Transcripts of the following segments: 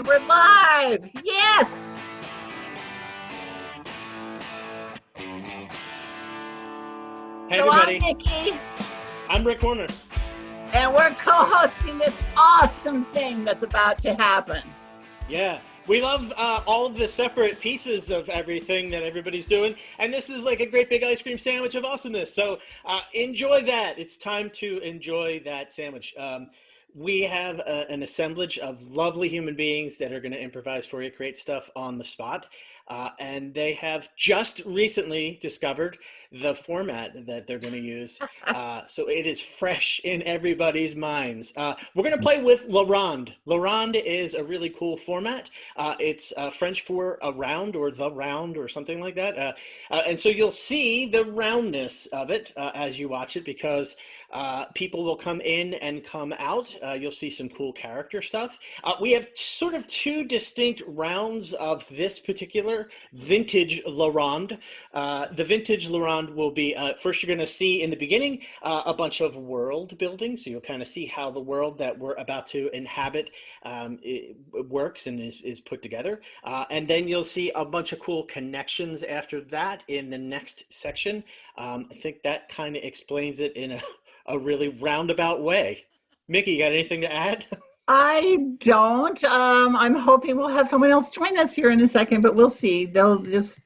And we're live. Yes. Hey, So everybody. I'm Miki. I'm Rick Warner. And we're co-hosting this awesome thing that's about to happen. Yeah. We love all of the separate pieces of everything that everybody's doing. And this is like a great big ice cream sandwich of awesomeness. So enjoy that. It's time to enjoy that sandwich. We have an assemblage of lovely human beings that are going to improvise for you, create stuff on the spot. And they have just recently discovered the format that they're going to use. So it is fresh in everybody's minds. We're going to play with La Ronde. La Ronde is a really cool format. It's French for a round or the round or something like that. And so you'll see the roundness of it as you watch it, because people will come in and come out. You'll see some cool character stuff. We have sort of two distinct rounds of this particular vintage La Ronde. The vintage La Ronde will be, first you're going to see in the beginning a bunch of world building. So you'll kind of see how the world that we're about to inhabit it works and is put together. And then you'll see a bunch of cool connections after that in the next section. I think that kind of explains it in a really roundabout way. Miki, you got anything to add? I don't. I'm hoping we'll have someone else join us here in a second, but we'll see. They'll just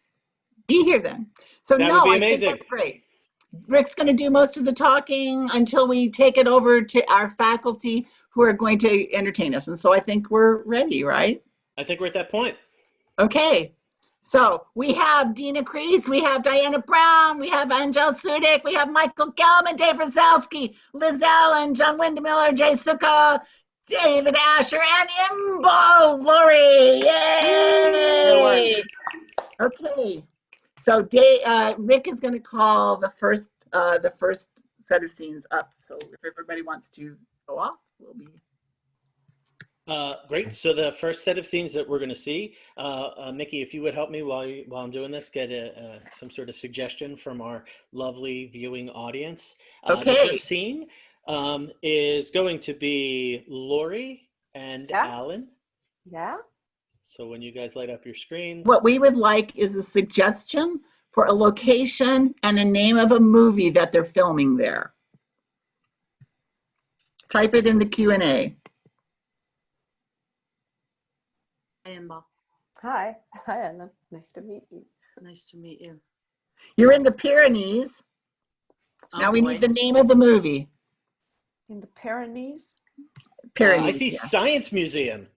be here then. So That no, would be I think amazing. that's great. Rick's going to do most of the talking until we take it over to our faculty who are going to entertain us. And so I think we're ready, right? I think we're at that point. Okay. So we have Deana Criess, we have Diana Brown, we have Andel Sudik, we have Michael Gellman, Dave Razowsky, Liz Allen, John Windmueller, Jay Sukow, David Asher, and Imbal Lori. Yay! Okay. So Rick is going to call the first set of scenes up. So if everybody wants to go off, we'll be. Great. So the first set of scenes that we're going to see, Miki, if you would help me while I'm doing this, get some sort of suggestion from our lovely viewing audience. Okay. The first scene is going to be Lori and Alan. Yeah. So when you guys light up your screens. What we would like is a suggestion for a location and a name of a movie that they're filming there. Type it in the Q&A. Hi, Inbal. Hi. Hi, Anna. Nice to meet you. Nice to meet you. You're in the Pyrenees. Oh, Now we boy. need the name of the movie. In the Pyrenees? Pyrenees. I see yeah. Science Museum.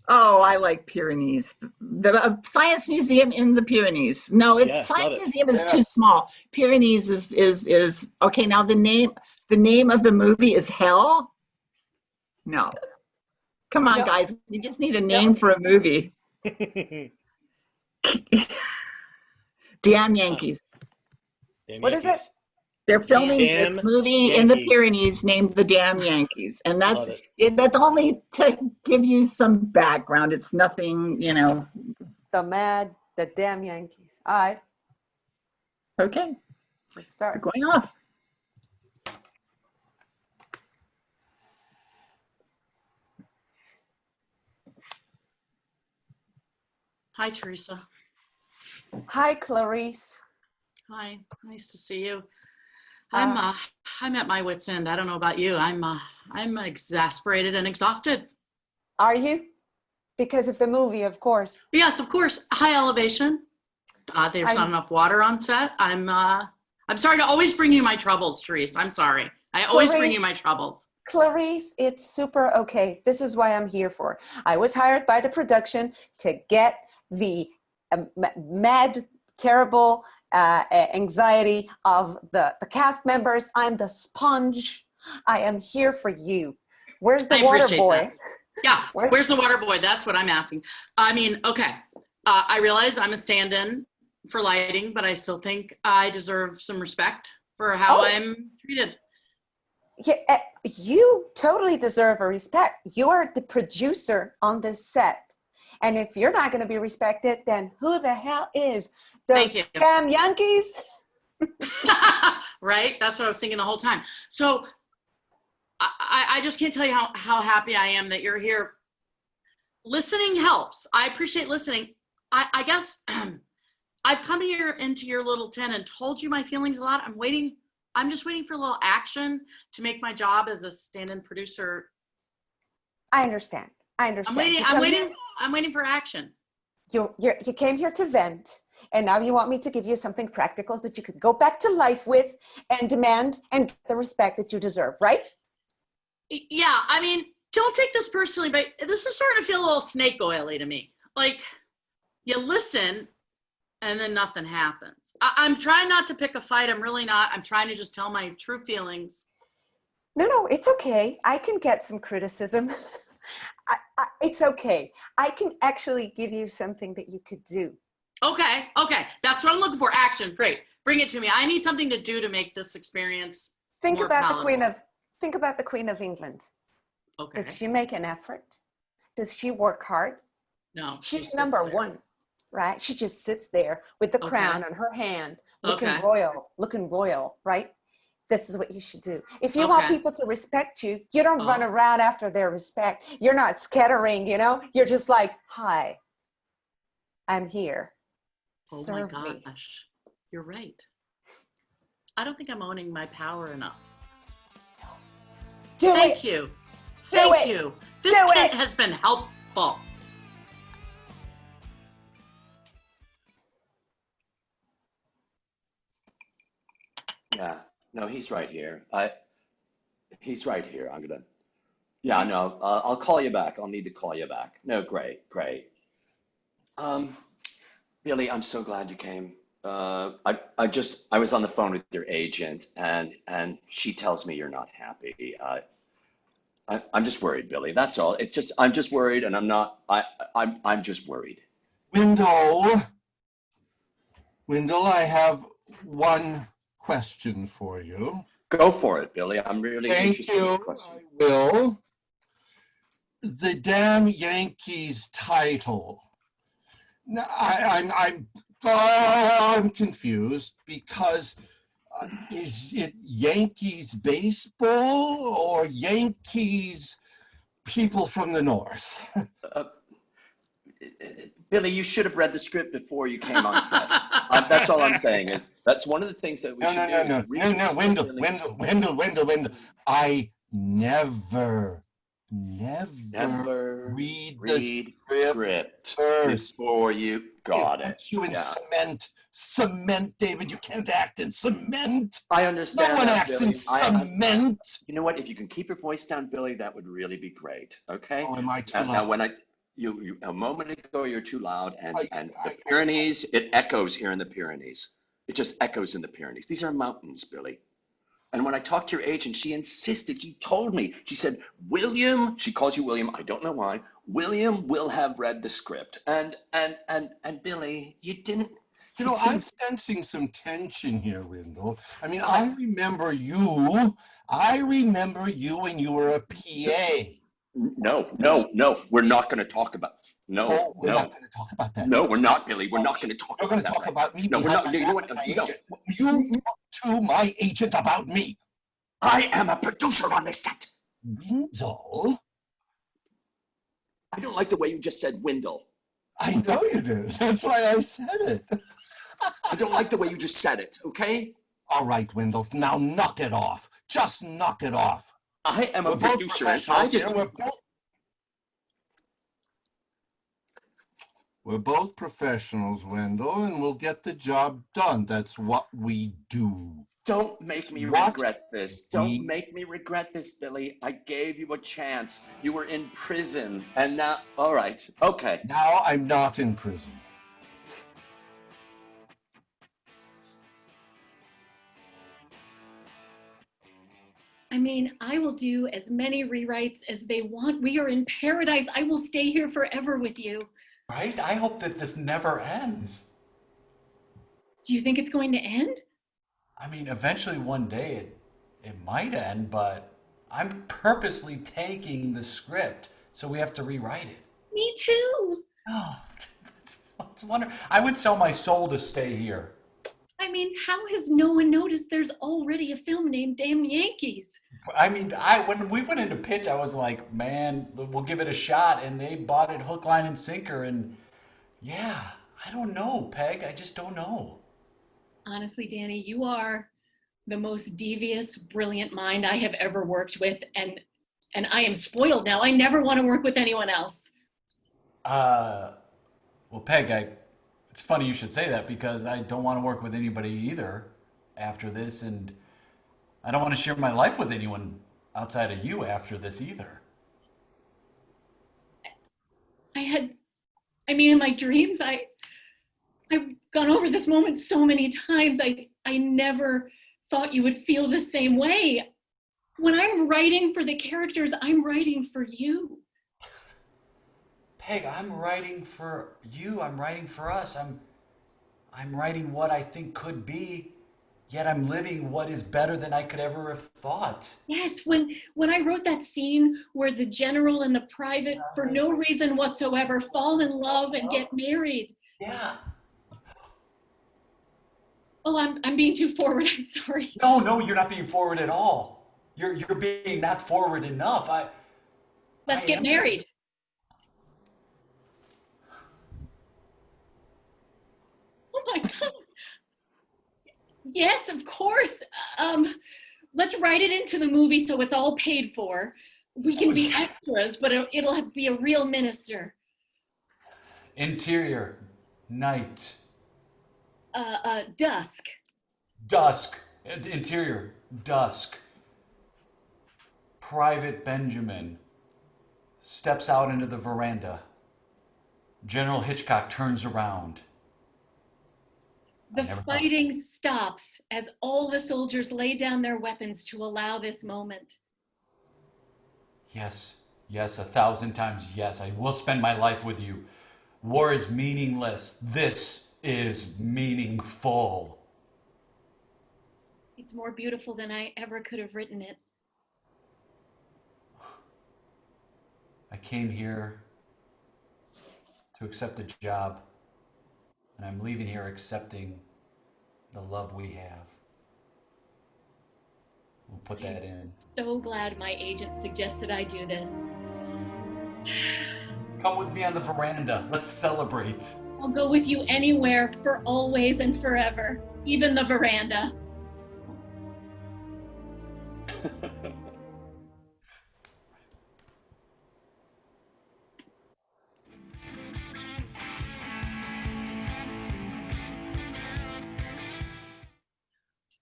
Oh, I like Pyrenees. The Science Museum in the Pyrenees. No, Science Museum is too small. Pyrenees is okay. Now the name of the movie is Hell. No, come on, guys. We just need a name for a movie. Damn Yankees. What is it? They're filming this movie in the Pyrenees named The Damn Yankees. And that's only to give you some background. It's nothing, The Damn Yankees. All right. Okay. Let's start. We're going off. Hi, Teresa. Hi, Clarice. Hi. Nice to see you. I'm at my wit's end. I don't know about you. I'm exasperated and exhausted. Are you? Because of the movie, of course. Yes, of course. High elevation. There's not enough water on set. I'm sorry to always bring you my troubles, Teresa. I'm sorry. I always bring you my troubles. Clarice, it's super okay. This is why I'm here for. I was hired by the production to get the mad, terrible anxiety of the cast members. I'm the sponge. I am here for you. Where's the water boy? That. Yeah, where's the water boy? That's what I'm asking. I mean, okay. I realize I'm a stand-in for lighting, but I still think I deserve some respect for how I'm treated. Yeah, you totally deserve a respect. You're the producer on this set. And if you're not going to be respected, then who the hell is? Those damn Yankees? Right? That's what I was thinking the whole time. So I just can't tell you how happy I am that you're here listening helps. I appreciate listening. I guess I've come here into your little tent and told you my feelings a lot. I'm just waiting for a little action to make my job as a stand-in producer. I understand. I'm waiting for action. You came here to vent, and now you want me to give you something practical that you could go back to life with and demand and get the respect that you deserve, right? Yeah, I mean, don't take this personally, but this is starting to feel a little snake oily to me. Like, you listen, and then nothing happens. I'm trying not to pick a fight. I'm really not. I'm trying to just tell my true feelings. No, it's okay. I can get some criticism. It's okay. I can actually give you something that you could do. Okay. That's what I'm looking for. Action. Great. Bring it to me. I need something to do to make this experience more palatable. Think about the Queen of England. Okay. Does she make an effort? Does she work hard? No. She's number one, right? She just sits there with the crown on her hand, looking royal, right? This is what you should do. If you want people to respect you, you don't run around after their respect. You're not scattering, You're just like, hi, I'm here. Serve me. Oh my gosh. You're right. I don't think I'm owning my power enough. Thank you. Thank you. This tent has been helpful. Yeah. No, he's right here. He's right here. No, I'll call you back. I'll need to call you back. No, great. Billy, I'm so glad you came. I was on the phone with your agent and she tells me you're not happy. I'm just worried, Billy. That's all. I'm just worried, and I'm just worried. Windle, I have one question for you. Go for it, Billy. I'm really interested in this question. I will. The damn Yankees title. Now, I'm confused because is it Yankees baseball or Yankees people from the North? Billy, you should have read the script before you came on set. That's all I'm saying is that's one of the things that we should do. No, Windle. I never read the script before you got it. You in cement, David. You can't act in cement. I understand. No one acts in cement. You know what? If you can keep your voice down, Billy, that would really be great. Okay. Oh, am I too loud? Now, when you a moment ago, you're too loud, and the Pyrenees, it echoes here in the Pyrenees. It just echoes in the Pyrenees. These are mountains, Billy. And when I talked to your agent, she insisted, she told me, she said, William, she calls you William, I don't know why, William will have read the script. And Billy, you didn't. I'm sensing some tension here, Windle. I mean, I remember you when you were a PA. No, we're not going to talk about. No, we're not going to talk about that. No, we're not, Billy. We're not going to talk about that. We're going to talk about me. No, we're not. You know what? You talk to my agent about me. I am a producer on this set. Windle? I don't like the way you just said Windle. I know you do. That's why I said it. I don't like the way you just said it, okay? All right, Windle. Now knock it off. Just knock it off. I am a producer. We're both professionals, Wendell, and we'll get the job done. That's what we do. Don't make me regret this. Don't make me regret this, Billy. I gave you a chance. You were in prison, and now, all right, okay. Now I'm not in prison. I mean, I will do as many rewrites as they want. We are in paradise. I will stay here forever with you. Right? I hope that this never ends. Do you think it's going to end? I mean, eventually one day it might end, but I'm purposely taking the script, so we have to rewrite it. Me too. Oh, it's wonderful. I would sell my soul to stay here. I I mean, how has no one noticed there's already a film named Damn Yankees? I mean, when we went into pitch, I was like, man, we'll give it a shot. And they bought it hook, line, and sinker. And yeah, I don't know, Peg. I just don't know. Honestly, Danny, you are the most devious, brilliant mind I have ever worked with. And I am spoiled now. I never want to work with anyone else. Well, Peg, it's funny you should say that because I don't want to work with anybody either after this. And I don't want to share my life with anyone outside of you after this either. In my dreams, I've gone over this moment so many times. I never thought you would feel the same way. When I'm writing for the characters, I'm writing for you. Peg, I'm writing for you. I'm writing for us. I'm writing what I think could be, yet I'm living what is better than I could ever have thought. Yes, when I wrote that scene where the general and the private, for no reason whatsoever, fall in love and get married. Yeah. Oh, I'm being too forward. I'm sorry. No, you're not being forward at all. You're being not forward enough. Let's get married. Oh my God. Yes, of course. Let's write it into the movie so it's all paid for. We can be extras, but it'll be a real minister. Interior, night. Dusk. Dusk. Interior, dusk. Private Benjamin steps out into the veranda. General Hitchcock turns around. The fighting stops as all the soldiers lay down their weapons to allow this moment. Yes, 1,000 times yes. I will spend my life with you. War is meaningless. This is meaningful. It's more beautiful than I ever could have written it. I came here to accept a job, and I'm leaving here accepting the love we have. We'll put that in. So glad my agent suggested I do this. Come with me on the veranda. Let's celebrate. I'll go with you anywhere for always and forever, even the veranda.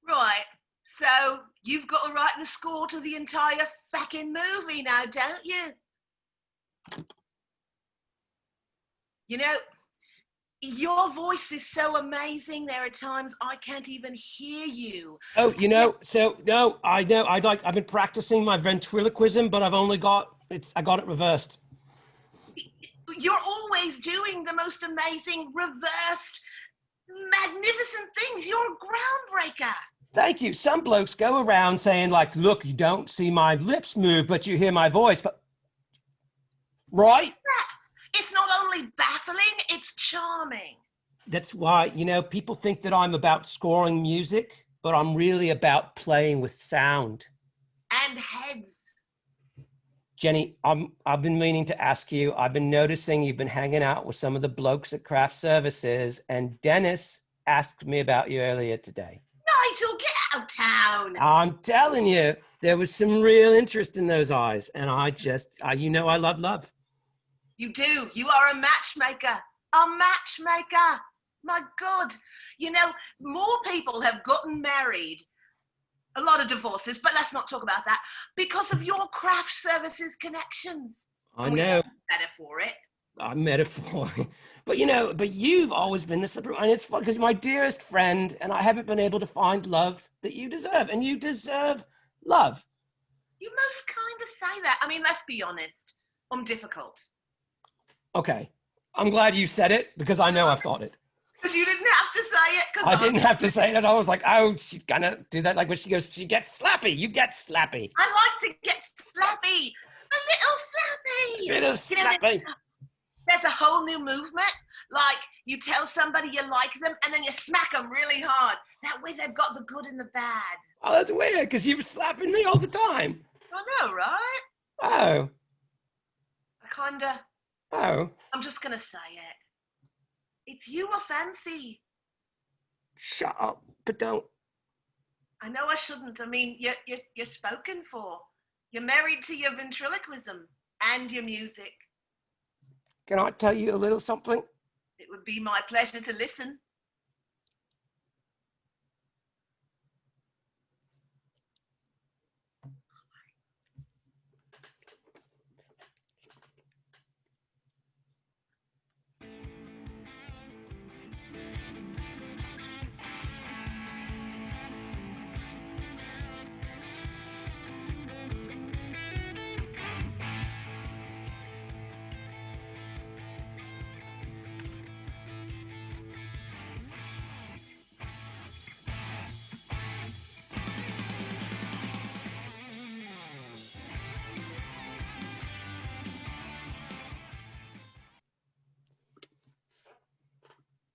Right, so you've got to write the score to the entire fucking movie now, don't you? You know, your voice is so amazing. There are times I can't even hear you. Oh, I know. I've been practicing my ventriloquism, but I got it reversed. You're always doing the most amazing, reversed, magnificent things. You're a groundbreaker. Thank you. Some blokes go around saying, like, look, you don't see my lips move, but you hear my voice. But right? It's not only baffling, it's charming. That's why, people think that I'm about scoring music, but I'm really about playing with sound. And heads. Jenny, I've been meaning to ask you, I've been noticing you've been hanging out with some of the blokes at Craft Services, and Dennis asked me about you earlier today. Nigel, get out of town. I'm telling you, there was some real interest in those eyes, and I love love. You do. You are a matchmaker. A matchmaker. My God. More people have gotten married. A lot of divorces, but let's not talk about that. Because of your Craft Services connections. I know. Better for it. I'm metaphor. But you've always been this, and it's fun because my dearest friend, and I haven't been able to find love that you deserve, and you deserve love. You most kind of say that. I mean, let's be honest. I'm difficult. Okay. I'm glad you said it because I know I've thought it. Because you didn't have to say it. I didn't have to say it. I was like, oh, she's gonna do that. Like when she goes, she gets slappy. You get slappy. I like to get slappy. A little slappy. A little slappy. there's a whole new movement. Like you tell somebody you like them and then you smack them really hard. That way they've got the good and the bad. Oh, that's weird because you were slapping me all the time. I know, right? Oh. I'm just going to say it. It's you I fancy. Shut up, but don't. I know I shouldn't. I mean, you're spoken for. You're married to your ventriloquism and your music. Can I tell you a little something? It would be my pleasure to listen.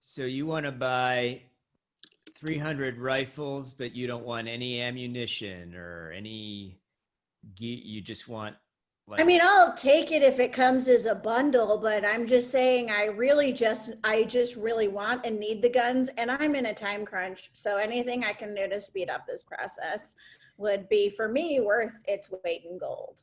So you want to buy 300 rifles, but you don't want any ammunition or any you just want like... I mean, I'll take it if it comes as a bundle, but I'm just saying I just really want and need the guns, and I'm in a time crunch. So anything I can do to speed up this process would be, for me, worth its weight in gold.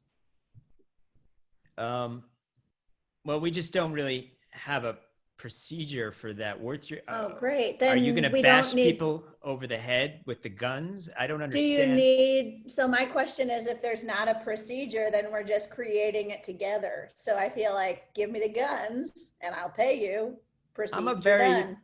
Well, we just don't really have a procedure for that. Worth your great. Then are you going to bash people over the head with the guns? I don't understand. So my question is, if there's not a procedure, then we're just creating it together. So I feel like, give me the guns and I'll pay you. Procedure I'm a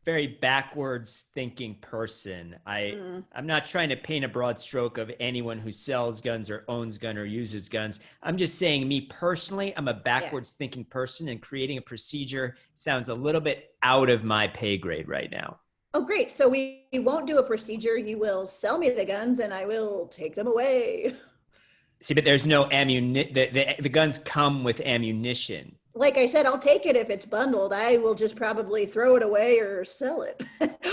very backwards thinking person. I'm not trying to paint a broad stroke of anyone who sells guns or owns gun or uses guns. I'm just saying, me personally, I'm a backwards thinking person, and creating a procedure sounds a little bit out of my pay grade right now. Oh, great. So we won't do a procedure. You will sell me the guns and I will take them away. See, but there's no ammunition. The guns come with ammunition. Like I said, I'll take it if it's bundled. I will just probably throw it away or sell it.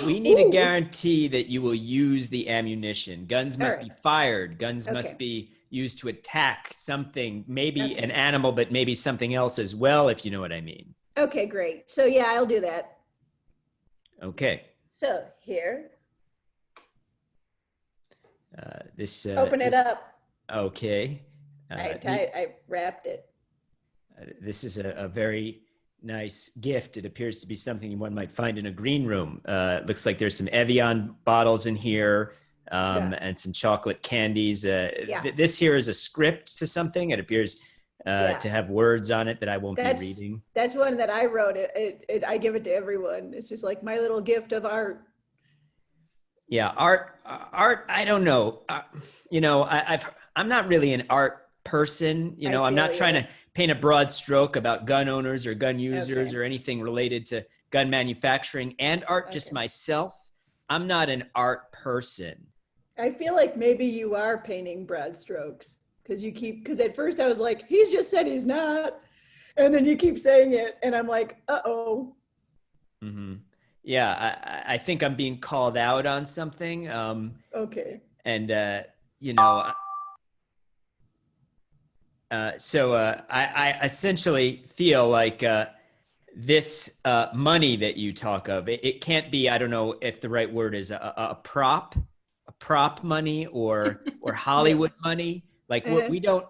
We need a guarantee that you will use the ammunition. Guns must be fired. Guns must be used to attack something, maybe an animal, but maybe something else as well, if you know what I mean. Okay, great. So yeah, I'll do that. Okay. So here. This. Open it up. Okay. I wrapped it. This is a very nice gift. It appears to be something one might find in a green room. Looks like there's some Evian bottles in here and some chocolate candies. This here is a script to something. It appears to have words on it that I won't be reading. That's one that I wrote. I give it to everyone. It's just like my little gift of art. Yeah, art. I don't know. I'm not really an art person. I'm not trying to paint a broad stroke about gun owners or gun users or anything related to gun manufacturing and art. Just myself. I'm not an art person. I feel like maybe you are painting broad strokes because at first I was like, he's just said he's not. And then you keep saying it. And I'm like, uh-oh. Mm-hmm. Yeah, I think I'm being called out on something. Okay. And, so I essentially feel like this money that you talk of, it can't be, I don't know if the right word is a prop money or Hollywood money. Like we don't,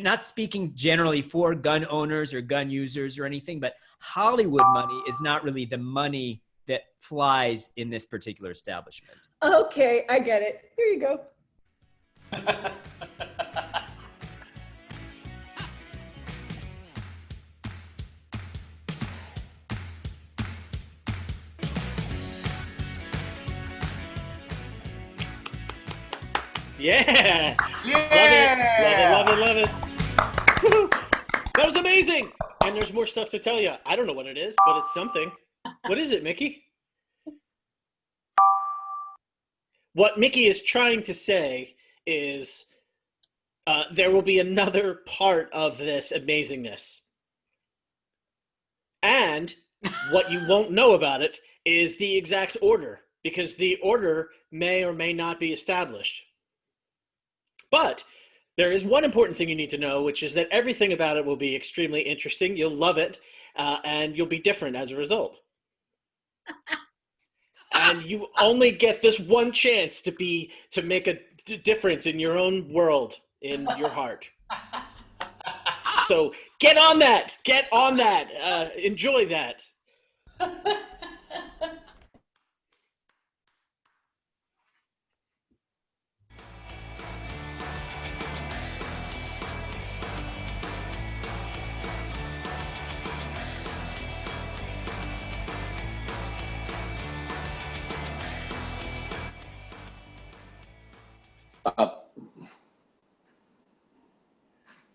not speaking generally for gun owners or gun users or anything, but Hollywood money is not really the money that flies in this particular establishment. Okay, I get it. Here you go. Yeah! Love it. Woo-hoo. That was amazing! And there's more stuff to tell you. I don't know what it is, but it's something. What is it, Miki? What Miki is trying to say is there will be another part of this amazingness. And what you won't know about it is the exact order, because the order may or may not be established. But there is one important thing you need to know, which is that everything about it will be extremely interesting. You'll love it, and you'll be different as a result. And you only get this one chance to make a difference in your own world, in your heart. So get on that. Enjoy that.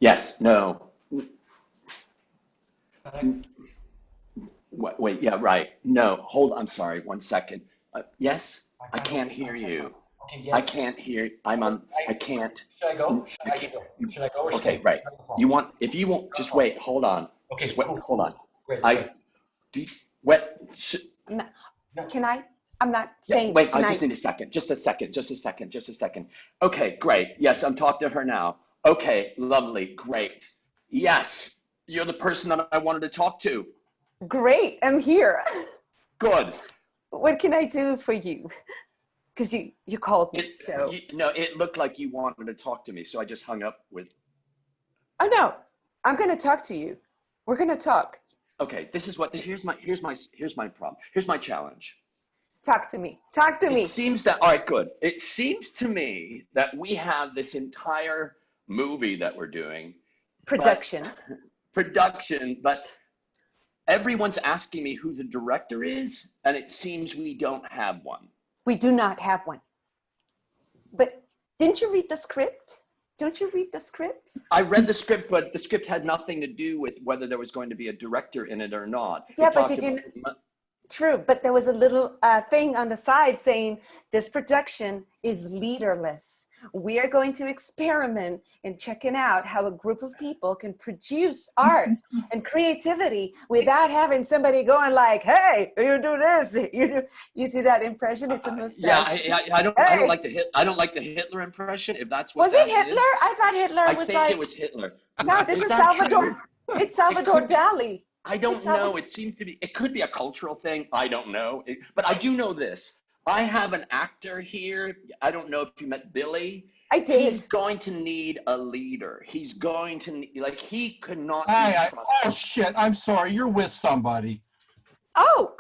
Yes, no. Wait, yeah, right. No, hold on, I'm sorry, 1 second. Yes, I can't hear you. Okay, I yes. can't hear, I can't. Should I go? Should I go or should Okay, I right. You want, if you won't, just wait, hold on. Okay, Just wait, cool, hold on. Great. Can I? I'm not saying. Wait, I just need a second. Just a second. Okay, great. Yes, I'm talking to her now. Okay, lovely, great. Yes, you're the person that I wanted to talk to. Great, I'm here. Good. What can I do for you? Because you called me, so. No, it looked like you wanted to talk to me, so I just hung up with. Oh no, I'm going to talk to you. We're going to talk. Okay, here's my problem. Here's my challenge. Talk to me. It seems that, all right, good. It seems to me that we have this entire movie that we're doing. Production, but everyone's asking me who the director is, and it seems we don't have one. We do not have one. But didn't you read the script? Don't you read the script? I read the script, but the script had nothing to do with whether there was going to be a director in it or not. Yeah, but did you? True, but there was a little thing on the side saying this production is leaderless. We are going to experiment in checking out how a group of people can produce art and creativity without having somebody going like, "Hey, you do this." You see that impression? It's a mustache. Yeah, I don't like the Hitler impression. If that's what was it Hitler? I thought Hitler was like. I think it was Hitler. No, this is Salvador. It's Salvador Dali. I don't know. It seems to be. It could be a cultural thing. I don't know. But I do know this. I have an actor here. I don't know if you met Billy. I did. He's going to need a leader. He's going to need, he could not. Oh shit! I'm sorry. You're with somebody. Oh,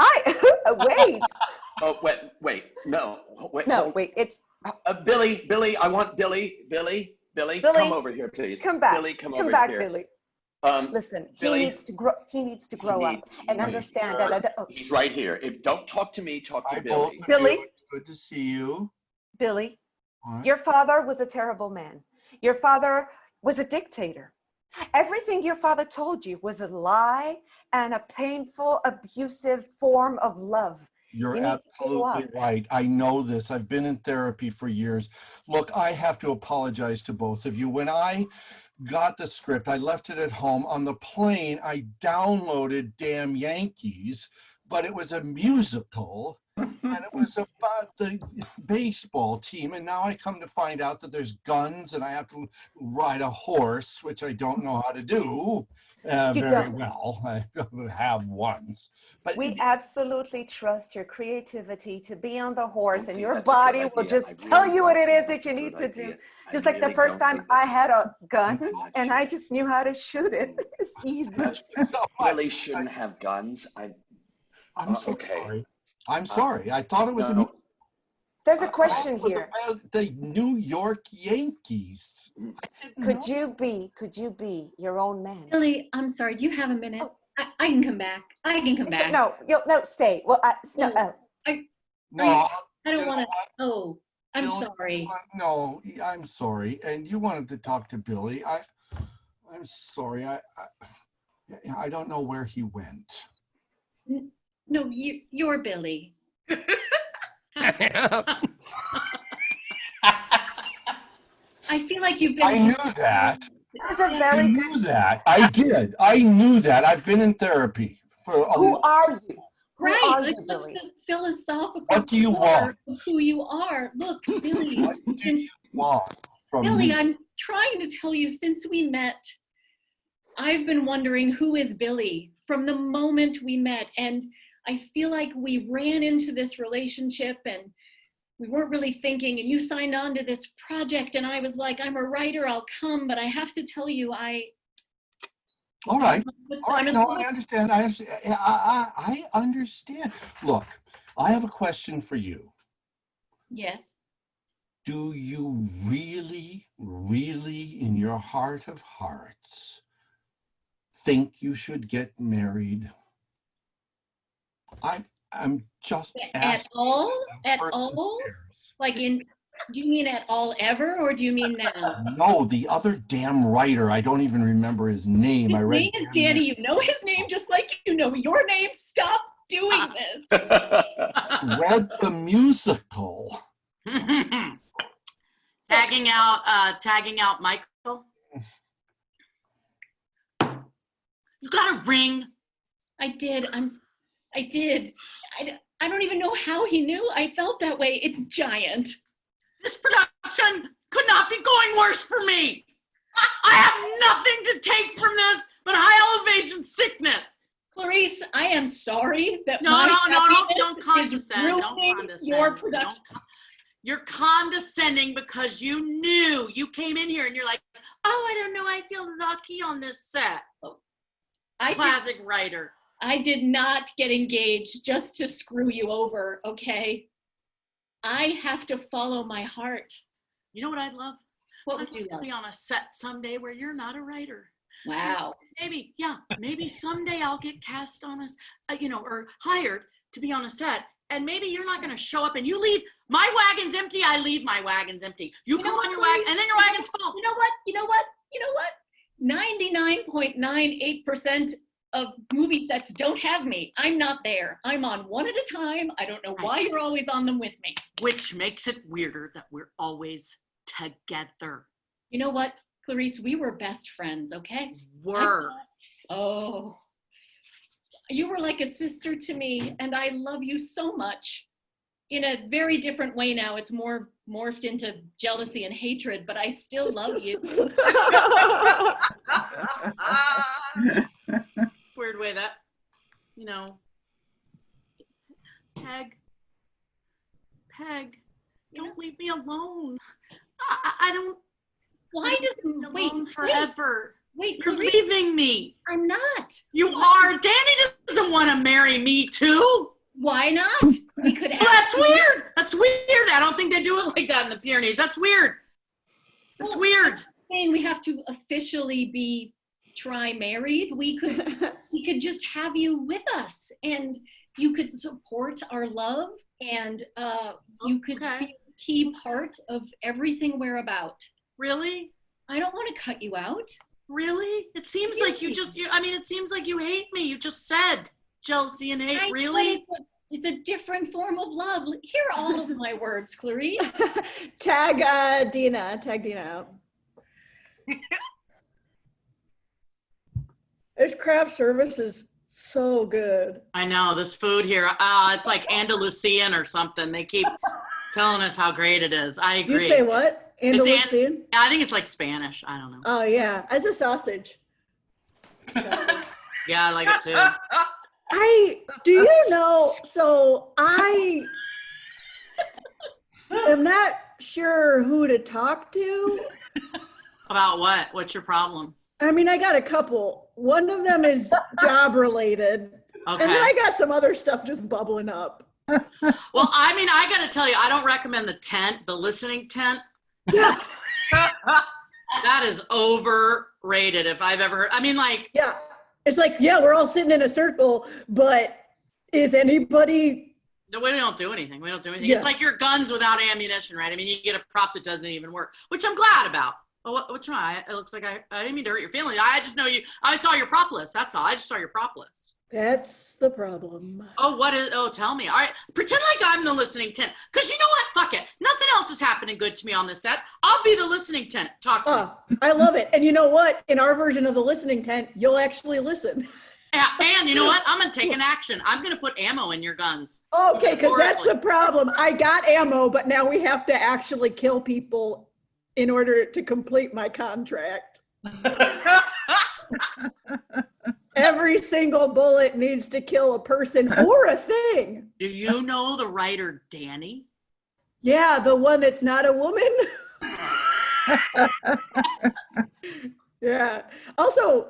wait. Oh wait. No. Wait. It's Billy. I want Billy. Come over here, please. Come back. Billy, come back, here. Billy. Listen, Billy, he needs to grow up and understand that. He's right here. Don't talk to me. Talk to Billy. Billy. Good to see you. Billy, what? Your father was a terrible man. Your father was a dictator. Everything your father told you was a lie and a painful, abusive form of love. You're absolutely right. I know this. I've been in therapy for years. Look, I have to apologize to both of you. When I got the script, I left it at home. On the plane, I downloaded Damn Yankees, but it was a musical, and it was about the baseball team. And now I come to find out that there's guns, and I have to ride a horse, which I don't know how to do very well. I have once. But we absolutely trust your creativity to be on the horse, and your body will just tell you what it is that you need to do. Just like the first time I had a gun and I just knew how to shoot it. It's easy. Really shouldn't have guns. I'm so sorry. I'm sorry. I thought it was a. There's a question here. About the New York Yankees. Could you be your own man? Billy, I'm sorry. Do you have a minute? I can come back. No, stay. Well, I don't want to. Oh, I'm Billy, sorry. No, I'm sorry. And you wanted to talk to Billy. I'm sorry. I don't know where he went. No, you're Billy. I feel like you've been. I knew that. That's a very I knew that. I did. I knew that. I've been in therapy Who are you? Who Right, are like you, what's Billy? the philosophical What do you core want? of who you are? Look, Billy, What do since, you want from Billy, me? I'm trying to tell you, since we met, I've been wondering who is Billy from the moment we met. And I feel like we ran into this relationship and we weren't really thinking, and you signed on to this project and I was like, I'm a writer, I'll come, but I have to tell you, All right. No, I understand. I understand. Look, I have a question for you. Yes. Do you really, really, in your heart of hearts, think you should get married? I'm just asking. At all? Like do you mean at all ever, or do you mean now? No, the other damn writer. I don't even remember his name. His I read. name is Danny. You know his name just like you know your name. Stop doing this. Read the musical. Tagging out Michael. You got a ring. I did. I don't even know how he knew I felt that way. It's giant. This production could not be going worse for me. I have nothing to take from this but high elevation sickness. Clarice, I am sorry that No, don't condescend. Don't condescend. Your production. You're condescending because you knew. You came in here and you're like, oh, I don't know, I feel lucky on this set. Classic writer. I did not get engaged just to screw you over, okay? I have to follow my heart. You know what I'd love? What would you love? Be on a set someday where you're not a writer. Wow. Maybe someday I'll get cast on or hired to be on a set. And maybe you're not going to show up and you leave. My wagon's empty. I leave my wagon's empty. You come on your wagon and then your wagon's full. You know what? 99.98% of movie sets don't have me. I'm not there. I'm on one at a time. I don't know why you're always on them with me. Which makes it weirder that we're always together. You know what, Clarice? We were best friends, okay? You were like a sister to me, and I love you so much. In a very different way now. It's more morphed into jealousy and hatred, but I still love you. Weird way that, Peg, don't leave me alone. I don't. Why wait forever? Wait, you're leaving me. I'm not. You are. Danny doesn't want to marry me too. Why not? We could. That's weird. That's weird. I don't think they do it like that in the Pyrenees. That's weird. That's weird. I'm saying we have to officially be tri-married. We could just have you with us, and you could support our love, and you could be a key part of everything we're about. Really? I don't want to cut you out. Really? It seems like it seems like you hate me. You just said jealousy and hate. Really? It's a different form of love. Hear all of my words, Clarice. Tag Deana out. This craft service is so good. I know, this food here, it's like Andalusian or something. They keep telling us how great it is. I agree. You say what? Andalusian? I think it's like Spanish. I don't know. Oh, yeah. It's a sausage. Yeah, I like it too. Do you know, so I am not sure who to talk to. About what? What's your problem? I mean, I got a couple. One of them is job related. Okay. And then I got some other stuff just bubbling up. Well, I mean, I got to tell you, I don't recommend the listening tent. Yeah. That is overrated if I've ever heard. I mean, like. Yeah. It's like, yeah, we're all sitting in a circle, but is anybody? No, we don't do anything. We don't do anything. Yeah. It's like your guns without ammunition, right? I mean, you get a prop that doesn't even work, which I'm glad about. Well, what's wrong? It looks like I didn't mean to hurt your feelings. I just know you. I saw your prop list. That's all. I just saw your prop list. That's the problem. Oh, tell me. All right. Pretend like I'm the listening tent. Because you know what? Fuck it. Nothing else is happening good to me on this set. I'll be the listening tent. Talk to me. I love it. And you know what? In our version of the listening tent, you'll actually listen. And you know what? I'm going to take an action. I'm going to put ammo in your guns. Okay, because that's the problem. I got ammo, but now we have to actually kill people in order to complete my contract. Every single bullet needs to kill a person or a thing. Do you know the writer Danny? Yeah, the one that's not a woman. Yeah. Also,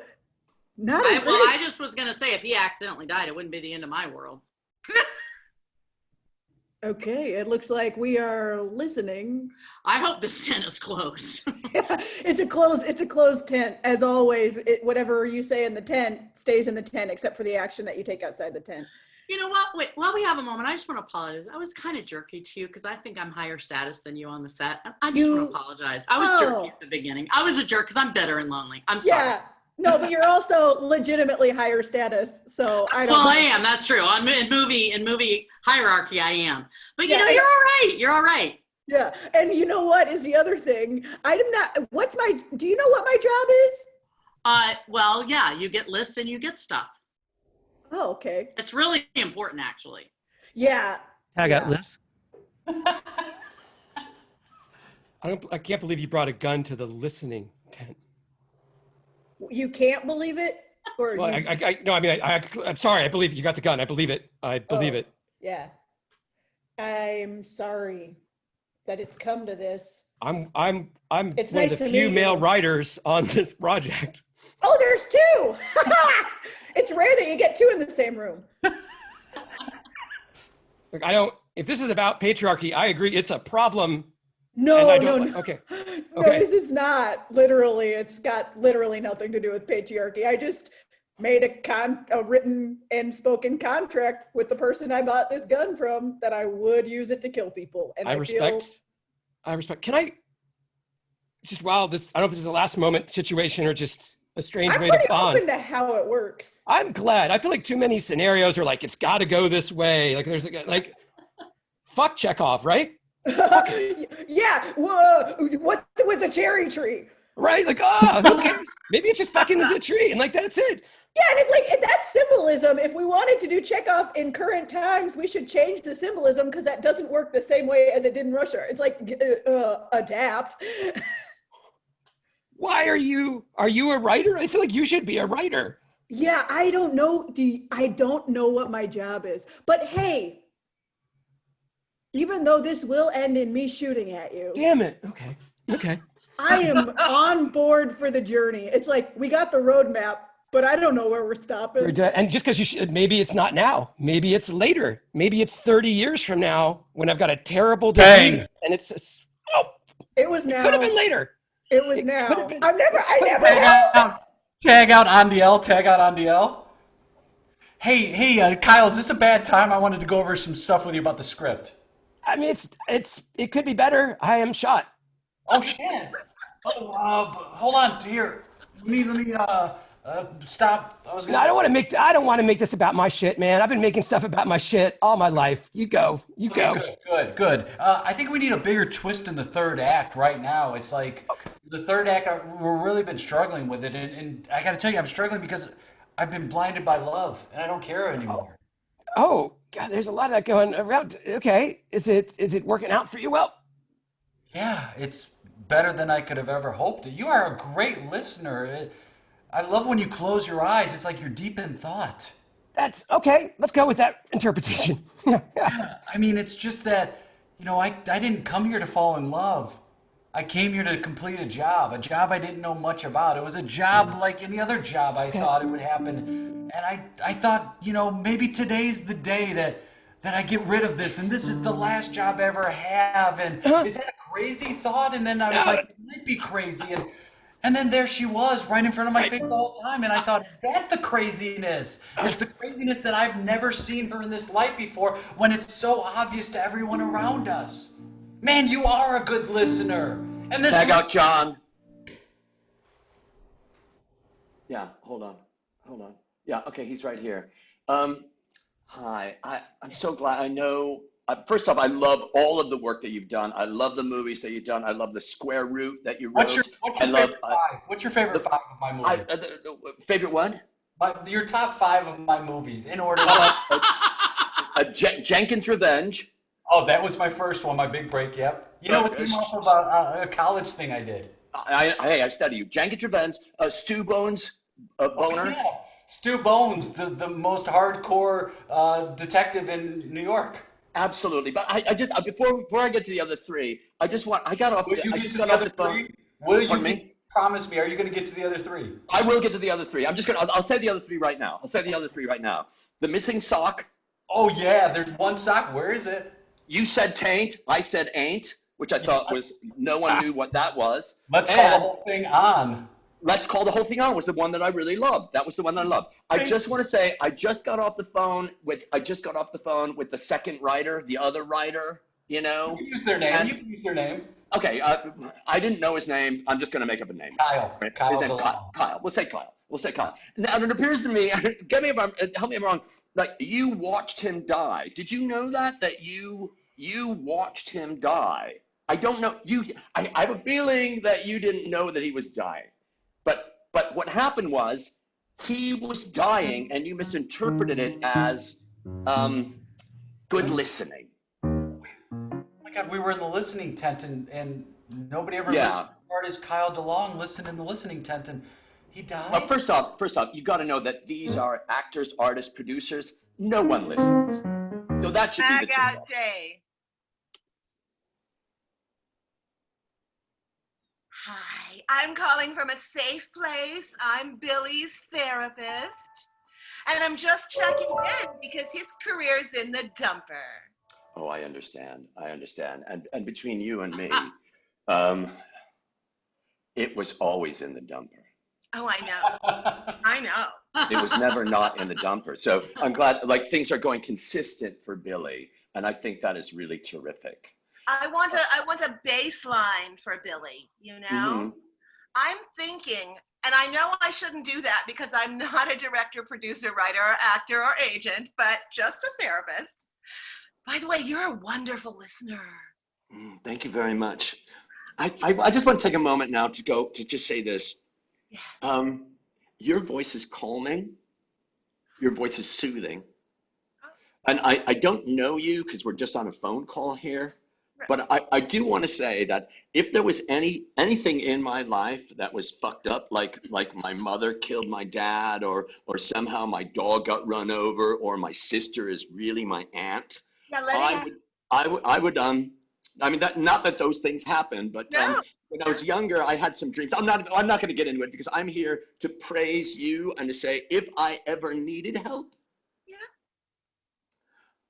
not a well, I just was going to say, if he accidentally died, it wouldn't be the end of my world. Okay, it looks like we are listening. I hope this tent is closed. Yeah, it's a closed tent. As always, whatever you say in the tent stays in the tent, except for the action that you take outside the tent. You know what? Wait, while we have a moment, I just want to apologize. I was kind of jerky to you because I think I'm higher status than you on the set. I just want to apologize. I was jerky at the beginning. I was a jerk because I'm bitter and lonely. I'm sorry. Yeah. No, but you're also legitimately higher status, so I don't. Well, I am. That's true. In movie hierarchy, I am. But you know, you're all right. You're all right. Yeah, and you know what is the other thing? Do you know what my job is? Well, yeah, you get lists and you get stuff. Oh, okay. It's really important, actually. Yeah. I got lists. I can't believe you brought a gun to the listening tent. You can't believe it? Or well, I'm sorry. I believe you got the gun. I believe it. I believe it. Yeah. I'm sorry that it's come to this. I'm one nice of the few male writers on this project. Oh, there's two. It's rare that you get two in the same room. Look, if this is about patriarchy, I agree. It's a problem. No. Okay. No, this is not literally. It's got literally nothing to do with patriarchy. I just made a written and spoken contract with the person I bought this gun from that I would use it to kill people. And I respect. Can I just, I don't know if this is a last moment situation or just a strange way to bond. I'm pretty open to how it works. I'm glad. I feel like too many scenarios are like, it's got to go this way. Like there's fuck Chekhov, right? Yeah. Whoa, what's with the cherry tree? Right? Like, who cares? Maybe it just fucking is a tree and like, that's it. Yeah, and it's like, that's symbolism. If we wanted to do Chekhov in current times, we should change the symbolism because that doesn't work the same way as it did in Russia. It's like, adapt. Why are you a writer? I feel like you should be a writer. Yeah, I don't know. I don't know what my job is. But hey, even though this will end in me shooting at you. Damn it. Okay. I am on board for the journey. It's like, we got the roadmap, but I don't know where we're stopping. And just because maybe it's not now. Maybe it's later. Maybe it's 30 years from now when I've got a terrible day. And it's it was now. It could have been later. It was now. I never Tag out Andel. Hey, Kyle, is this a bad time? I wanted to go over some stuff with you about the script. I mean, it could be better. I am shot. Oh shit! Hold on. Here, let me stop. I don't want to make this about my shit, man. I've been making stuff about my shit all my life. You go. Good. I think we need a bigger twist in the third act right now. It's like the third act. We've really been struggling with it, and I got to tell you, I'm struggling because I've been blinded by love, and I don't care anymore. Oh God, there's a lot of that going around. Okay, is it working out for you? Well, yeah, it's better than I could have ever hoped. You are a great listener. I love when you close your eyes. It's like you're deep in thought. That's okay. Let's go with that interpretation. Yeah, I mean, it's just that, I didn't come here to fall in love. I came here to complete a job I didn't know much about. It was a job like any other job I thought it would happen. And I thought, maybe today's the day that I get rid of this, and this is the last job I ever have. And is that a crazy thought? And then I was like, it might be crazy. And then there she was right in front of my face the whole time. And I thought, is that the craziness? Is the craziness that I've never seen her in this light before when it's so obvious to everyone around us? Man, you are a good listener. And this Tag out John. Yeah, hold on. Yeah, okay, he's right here. Hi, I'm so glad. I know, first off, I love all of the work that you've done. I love the movies that you've done. I love the Square Root that you wrote. What's your favorite five? What's your favorite five of my movie? Favorite one? Your top 5 of my movies in order. Jenkins Revenge. Oh, that was my first one, my big break. Yep. You know, it came off of a college thing I did. I study you. Jenkins Revenge. Stu Bones. Boner. Yeah. Stu Bones, the most hardcore detective in New York. Absolutely, but I just before I get to the other 3, I got off. Will you I get just to got the off other the phone. 3? Will you Pardon me? promise me? Are you going to get to the other 3? I will get to the other 3. I'll say the other 3 right now. The missing sock. Oh yeah, there's one sock. Where is it? You said taint. I said ain't, which I thought was no one knew what that was. Let's call the whole thing on. Let's call the whole thing on was the one that I really loved. That was the one that I loved. I just want to say I just got off the phone with the second writer, the other writer. You know. You can use their name. You can use their name. Okay, I didn't know his name. I'm just going to make up a name. Kyle. His name Kyle. We'll say Kyle. Now, it appears to me, help me if I'm wrong, like you watched him die. Did you know that you watched him die? I don't know. I have a feeling that you didn't know that he was dying. But what happened was he was dying and you misinterpreted it as good listening. God, we were in the listening tent and nobody ever listened as hard as Kyle DeLong listened in the listening tent and he died. Well, first off, you got to know that these are actors, artists, producers. No one listens. So that should be the truth. Hi, I'm calling from a safe place. I'm Billy's therapist. And I'm just checking in because his career's in the dumper. Oh, I understand. And between you and me, it was always in the dumper. Oh, I know. It was never not in the dumper. So I'm glad, like, things are going consistent for Billy, and I think that is really terrific. I want a baseline for Billy, you know? Mm-hmm. I'm thinking, and I know I shouldn't do that because I'm not a director, producer, writer, or actor, or agent, but just a therapist. By the way, you're a wonderful listener. Thank you very much. I just want to take a moment now to just say this. Yeah. Your voice is calming. Your voice is soothing. And I don't know you because we're just on a phone call here. Right. But I do want to say that if there was anything in my life that was fucked up, like my mother killed my dad, or somehow my dog got run over, or my sister is really my aunt, I would I mean, that not that those things happen, but when I was younger, I had some dreams. I'm not going to get into it because I'm here to praise you and to say if I ever needed help,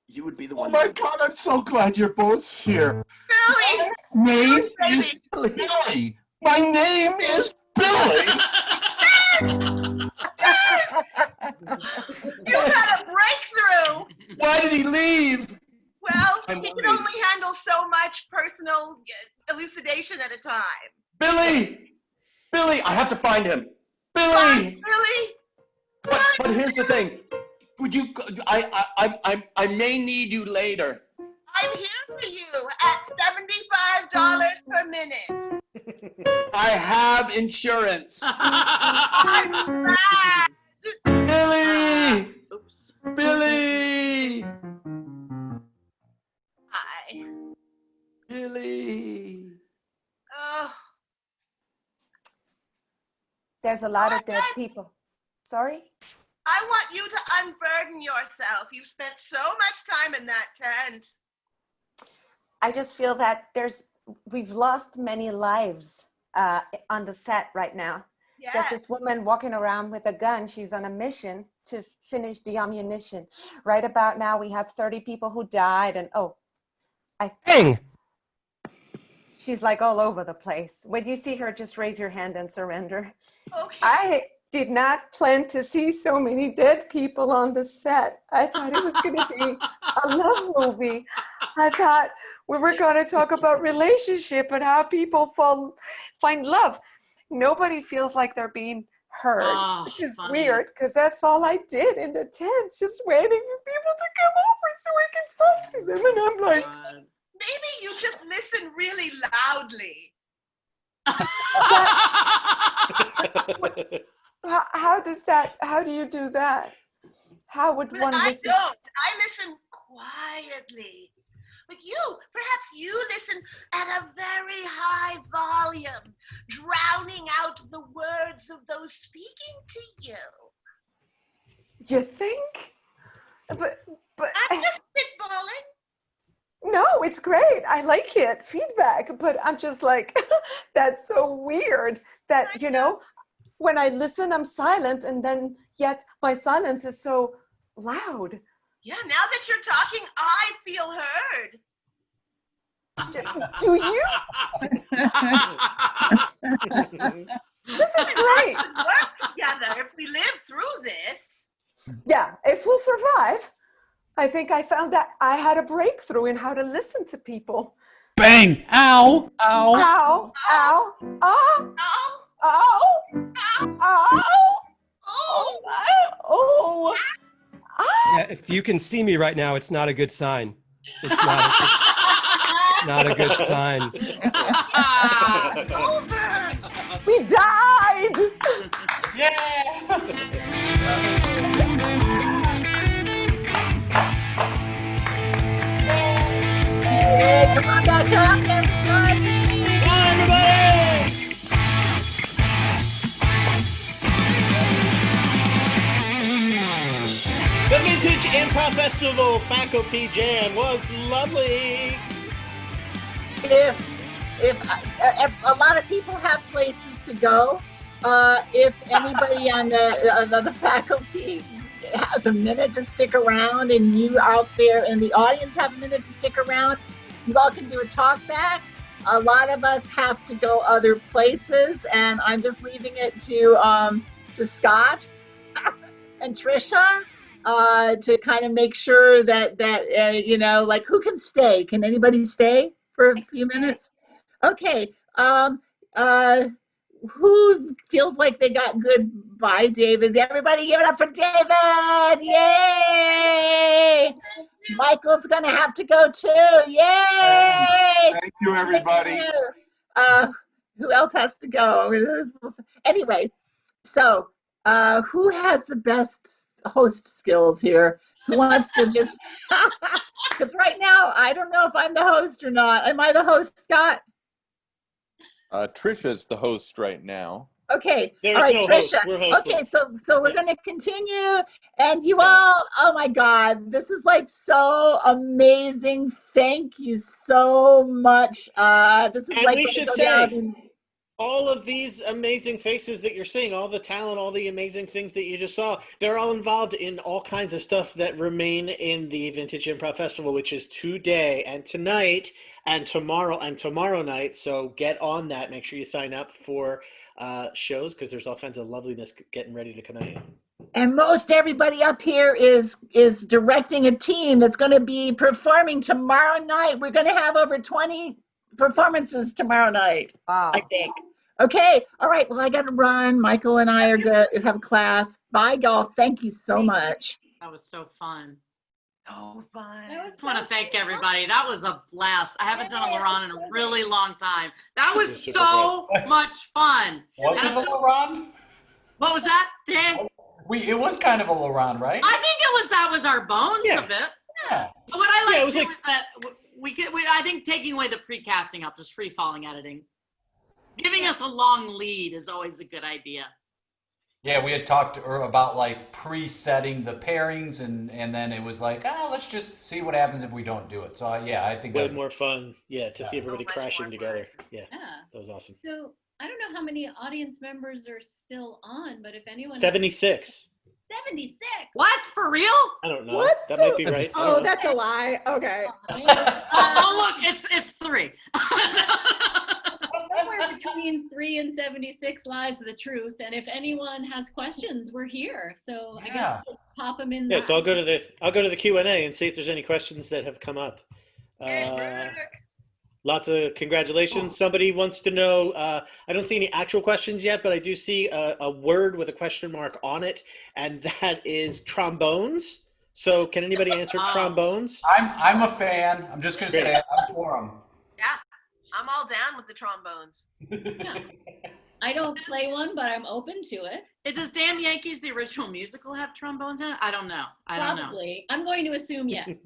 you would be the one. Oh my God, I'm so glad you're both here. Billy! My name is Billy. My name is Billy. You had a breakthrough. Why did he leave? Well, he can only handle so much personal elucidation at a time. Billy, I have to find him. Billy. But here's the thing. Would you? I may need you later. I'm here for you at $75 per minute. I have insurance. I'm glad. Billy. Oops. Billy. Hi. Billy. Oh. There's a lot of dead people. Sorry? I want you to unburden yourself. You've spent so much time in that tent. I just feel that we've lost many lives on the set right now. Yes. There's this woman walking around with a gun. She's on a mission to finish the ammunition. Right about now, we have 30 people who died, and Bang! She's like all over the place. When you see her, just raise your hand and surrender. Okay. I did not plan to see so many dead people on the set. I thought it was going to be a love movie. I thought we were going to talk about relationship and how people find love. Nobody feels like they're being heard, which is weird because that's all I did in the tent, just waiting for people to come over so I can talk to them. And I'm like, maybe you just listen really loudly. How do you do that? How would one I listen? don't. I listen quietly. But perhaps you listen at a very high volume, drowning out the words of those speaking to you. You think? But I'm just spitballing. no, it's great. I like it. Feedback. But I'm just like, that's so weird that, when I listen, I'm silent, and then yet my silence is so loud. Yeah, now that you're talking, I feel heard. Do you? This is great. Work together if we live through this. Yeah, if we'll survive. I think I found that I had a breakthrough in how to listen to people. Bang! Ow! Ow! Ow! Ow! Oh! Oh, Oh! Oh! Oh! Yeah, if you can see me right now, it's not a good sign. It's not a good sign. We died! Yeah! Hey, come on back up, everybody! Come on, everybody! The Vintage Improv Festival Faculty Jam was lovely. If a lot of people have places to go, if anybody on the faculty has a minute to stick around, and you out there in the audience have a minute to stick around, you all can do a talk back. A lot of us have to go other places, and I'm just leaving it to Scott and Trisha to kind of make sure that like, who can stay? Can anybody stay for a few minutes? Okay. Who feels like they got goodbye, David? Everybody give it up for David! Yay! Michael's gonna have to go too. Yay! Thank you, everybody. Who else has to go? Anyway, so who has the best host skills here? Who wants to just? Because right now I don't know if I'm the host or not. Am I the host, Scott? Trisha's the host right now. Okay. There's all right, no Trisha. host. We're hostless. Okay, so we're going to continue, and you all, oh my God, this is like so amazing. Thank you so much. This is And like we gonna should go say, down in- all of these amazing faces that you're seeing, all the talent, all the amazing things that you just saw, they're all involved in all kinds of stuff that remain in the Vintage Improv Festival, which is today and tonight and tomorrow night. So get on that. Make sure you sign up for shows, because there's all kinds of loveliness getting ready to come at you. And most everybody up here is directing a team that's going to be performing tomorrow night. We're going to have over 20 performances tomorrow night. Wow. I think. Okay. All right. Well, I got to run. Michael and I are going to have class. Bye, y'all. Thank you so much. That was so fun. so fun. I just want to thank everybody. That was a blast. I haven't done a Laurent in a really long time. That was so much fun. Was it a Laurent? What was that, Dan? It was kind of a Laurent, right? I think that was our bones of it. Yeah. What I like too is that I think taking away the pre-casting up, just free falling editing. Giving us a long lead is always a good idea. Yeah, we had talked about like pre-setting the pairings, and then it was like, let's just see what happens if we don't do it. So I think way that's more fun. Yeah, to see everybody crashing together. Yeah, that was awesome. So I don't know how many audience members are still on, but if anyone 76. 76. What, for real? I don't know. What? That might be right. Oh, that's a lie. Okay. Oh, look, it's 3. Somewhere between 3 and 76 lies the truth. And if anyone has questions, we're here. So I guess we'll pop them in. Yeah, so I'll go to the Q&A and see if there's any questions that have come up. Lots of congratulations. Somebody wants to know, I don't see any actual questions yet, but I do see a word with a question mark on it, and that is trombones. So can anybody answer trombones? I'm a fan. I'm just going to say I'm for them. Yeah, I'm all down with the trombones. I don't play one, but I'm open to it. Does Damn Yankees, the original musical, have trombones in it? I don't know. Probably. I'm going to assume yes.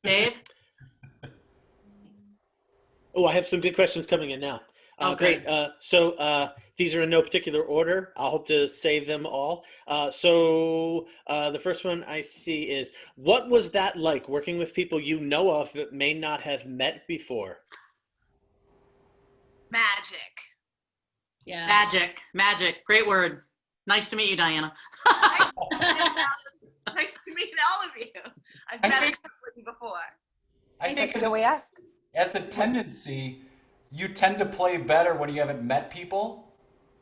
Dave? Oh, I have some good questions coming in now. Okay. Great. So these are in no particular order. I'll hope to save them all. So the first one I see is, what was that like working with people you know of that may not have met before? Magic. Yeah. Magic. Great word. Nice to meet you, Diana. Nice to meet all of you. I've met with you before. I think So we ask. as a tendency, you tend to play better when you haven't met people.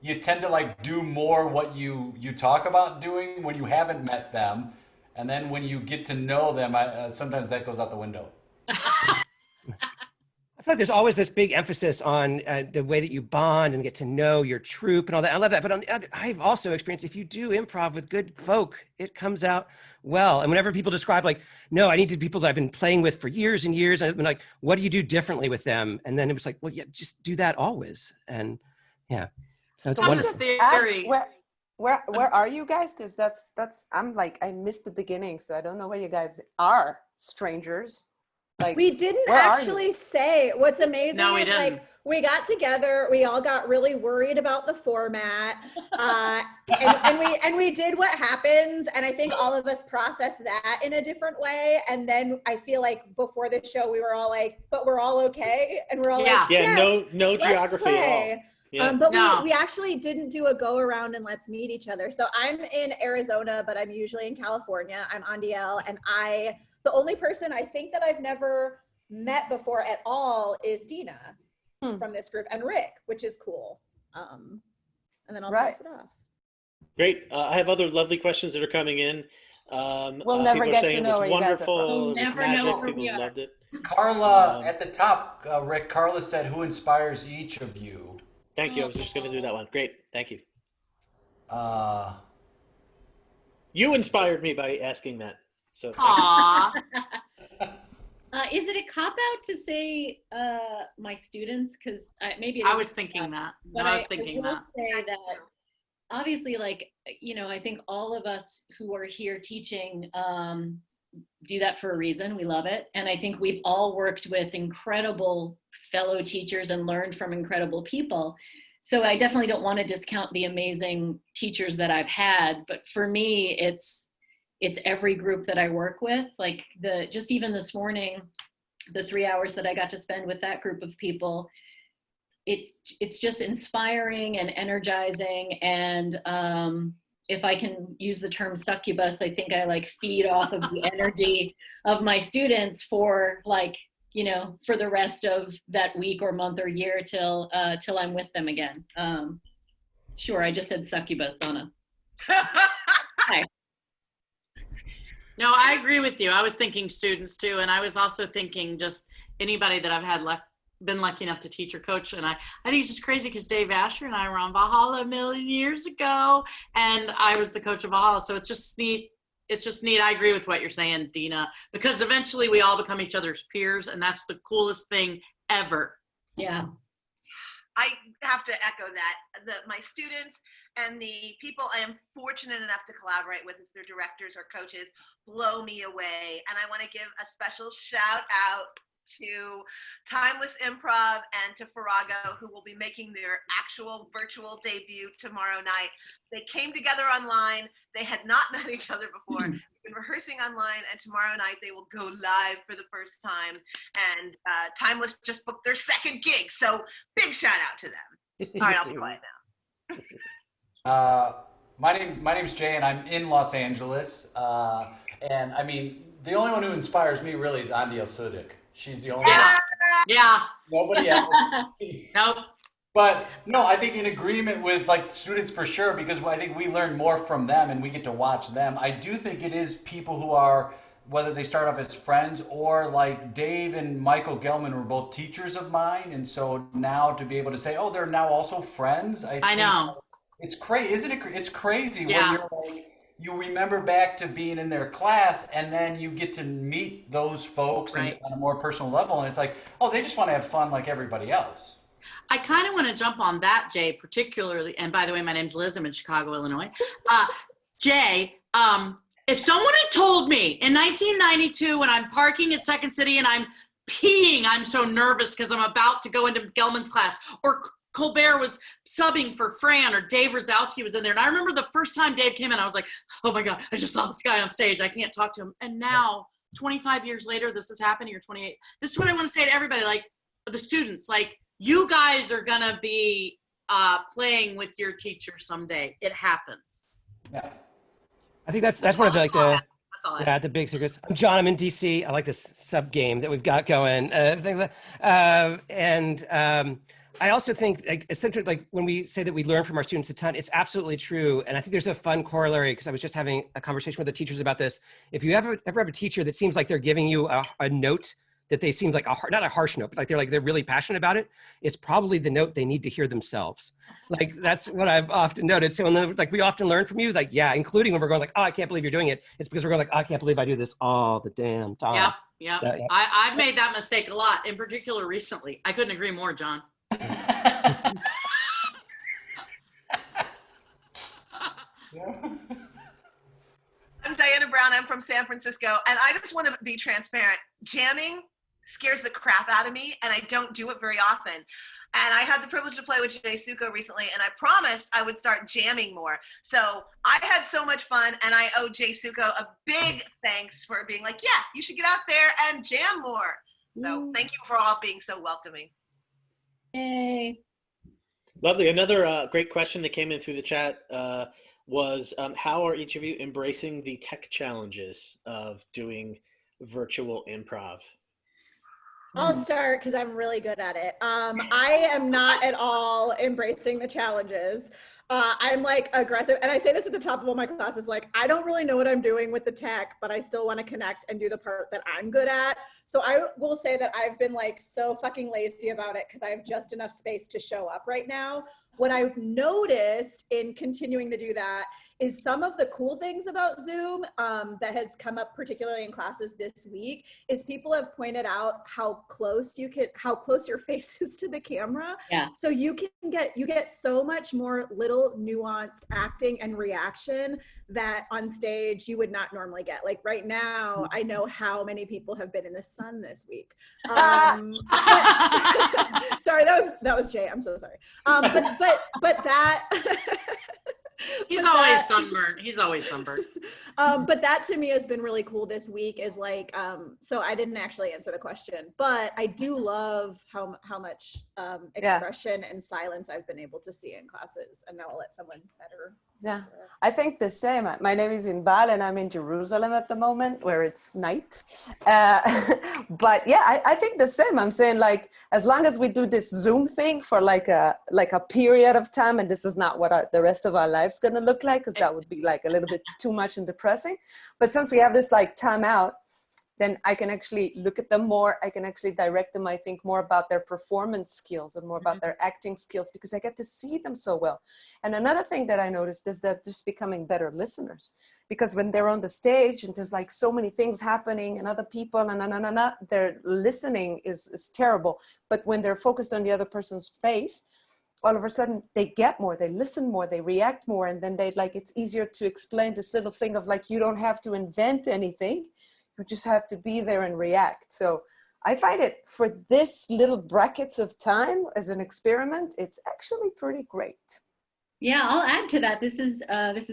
You tend to like do more what you talk about doing when you haven't met them, and then when you get to know them, sometimes that goes out the window. I feel like there's always this big emphasis on the way that you bond and get to know your troupe and all that. I love that. But on the other, I've also experienced, if you do improv with good folk, it comes out well. And whenever people describe like, no, I need to people that I've been playing with for years and years, and I've been like, what do you do differently with them? And then it was like, well, yeah, just do that always. And yeah, so it's wonderful. Where are you guys? Because that's I'm like, I missed the beginning, so I don't know where you guys are, strangers. Like, we didn't actually say. What's amazing is like we got together, we all got really worried about the format, and we did what happens, and I think all of us processed that in a different way. And then I feel like before the show we were all like, but we're all okay, and we're all like, yes, no geography play. at all. Yeah. But we actually didn't do a go around and let's meet each other. So I'm in Arizona, but I'm usually in California. I'm Andel, and the only person I think that I've never met before at all is Deana from this group, and Rick, which is cool. And then I'll pass it off. Great. I have other lovely questions that are coming in. We'll never get to know where you guys are from. We'll never know where we are. Loved it. Carla, at the top, Rick, Carla said, who inspires each of you? Thank you. I was just going to do that one. Great. Thank you. You inspired me by asking that. So. Aww. Is it a cop-out to say my students? Because maybe I was thinking that. But I was thinking will that. say that obviously, like, you know, I think all of us who are here teaching do that for a reason. We love it. And I think we've all worked with incredible fellow teachers and learned from incredible people. So I definitely don't want to discount the amazing teachers that I've had. But for me, it's every group that I work with. Like just even this morning, the 3 hours that I got to spend with that group of people, it's just inspiring and energizing. And if I can use the term succubus, I think I like feed off of the energy of my students for like, you know, for the rest of that week or month or year till I'm with them again. Sure, I just said succubus, Anna. Hi. No, I agree with you. I was thinking students too. And I was also thinking just anybody that I've had been lucky enough to teach or coach. And I think it's just crazy because Dave Asher and I were on Valhalla a million years ago, and I was the coach of Valhalla. So it's just neat. It's just neat. I agree with what you're saying, Deana, because eventually we all become each other's peers, and that's the coolest thing ever. Yeah. I have to echo that. My students and the people I am fortunate enough to collaborate with as their directors or coaches blow me away. And I want to give a special shout out to Timeless Improv and to Farrago, who will be making their actual virtual debut tomorrow night. They came together online. They had not met each other before. They've been rehearsing online, and tomorrow night they will go live for the first time. And Timeless just booked their second gig, so big shout out to them. All right, I'll be quiet now. My name's Jay, and I'm in Los Angeles. And I mean, the only one who inspires me really is Andel Sudik. She's the only one. Yeah. Nobody else. Nope. But no, I think in agreement with like students for sure, because I think we learn more from them and we get to watch them. I do think it is people who are, whether they start off as friends or like Dave and Michael Gellman were both teachers of mine. And so now to be able to say, oh, they're now also friends. I know. It's crazy, isn't it? It's crazy when Yeah. you're like, you remember back to being in their class, and then you get to meet those folks Right. on a more personal level, and it's like, oh, they just want to have fun like everybody else. I kind of want to jump on that, Jay, particularly. And by the way, my name's Liz. I'm in Chicago, Illinois. Jay, if someone had told me in 1992 when I'm parking at Second City and I'm peeing, I'm so nervous because I'm about to go into Gellman's class, or Colbert was subbing for Fran, or Dave Razowsky was in there. And I remember the first time Dave came in, I was like, oh my God, I just saw this guy on stage. I can't talk to him. And now, 25 years later, this is happening, or 28. This is what I want to say to everybody, like the students, like you guys are going to be playing with your teacher someday. It happens. Yeah. I think that's one of the, like the big secrets. I'm John. I'm in DC. I like this sub game that we've got going. I also think, like, essentially, like when we say that we learn from our students a ton, it's absolutely true. And I think there's a fun corollary, because I was just having a conversation with the teachers about this. If you ever have a teacher that seems like they're giving you a note that they seem like not a harsh note, but like they're really passionate about it, it's probably the note they need to hear themselves. Like that's what I've often noted. So like we often learn from you, like, yeah, including when we're going like, oh, I can't believe you're doing it. It's because we're going like, oh, I can't believe I do this all the damn time. Yeah. I've made that mistake a lot, in particular recently. I couldn't agree more, John. I'm Deana Brown. I'm from San Francisco, and I just want to be transparent. Jamming scares the crap out of me, and I don't do it very often. And I had the privilege to play with Jay Sukow recently, and I promised I would start jamming more. So I had so much fun, and I owe Jay Sukow a big thanks for being like, yeah, you should get out there and jam more. So thank you for all being so welcoming. Yay. Lovely. Another great question that came in through the chat was, how are each of you embracing the tech challenges of doing virtual improv? I'll start because I'm really good at it. I am not at all embracing the challenges. I'm like aggressive, and I say this at the top of all my classes, like, I don't really know what I'm doing with the tech, but I still want to connect and do the part that I'm good at. So I will say that I've been like so fucking lazy about it because I have just enough space to show up right now. What I've noticed in continuing to do that is some of the cool things about Zoom that has come up particularly in classes this week is people have pointed out how close your face is to the camera. Yeah. So you get so much more little nuanced acting and reaction that on stage you would not normally get. Like right now, I know how many people have been in the sun this week. Sorry, that was Jay. I'm so sorry. But that. He's always sunburned. He's always sunburned. But that to me has been really cool this week is like, so I didn't actually answer the question, but I do love how much expression and silence I've been able to see in classes. And now I'll let someone better. Yeah, I think the same. My name is Inbal and I'm in Jerusalem at the moment where it's night. But yeah, I think the same. I'm saying like, as long as we do this Zoom thing for like a period of time, and this is not what the rest of our lives going to look like, because that would be like a little bit too much and depressing. But since we have this like time out, then I can actually look at them more. I can actually direct them, I think, more about their performance skills and more about their acting skills, because I get to see them so well. And another thing that I noticed is that just becoming better listeners, because when they're on the stage and there's like so many things happening and other people and their listening is terrible. But when they're focused on the other person's face, all of a sudden they get more, they listen more, they react more. And then it's easier to explain this little thing of like, you don't have to invent anything. You just have to be there and react. So I find it for this little brackets of time as an experiment, it's actually pretty great. Yeah, I'll add to that. This is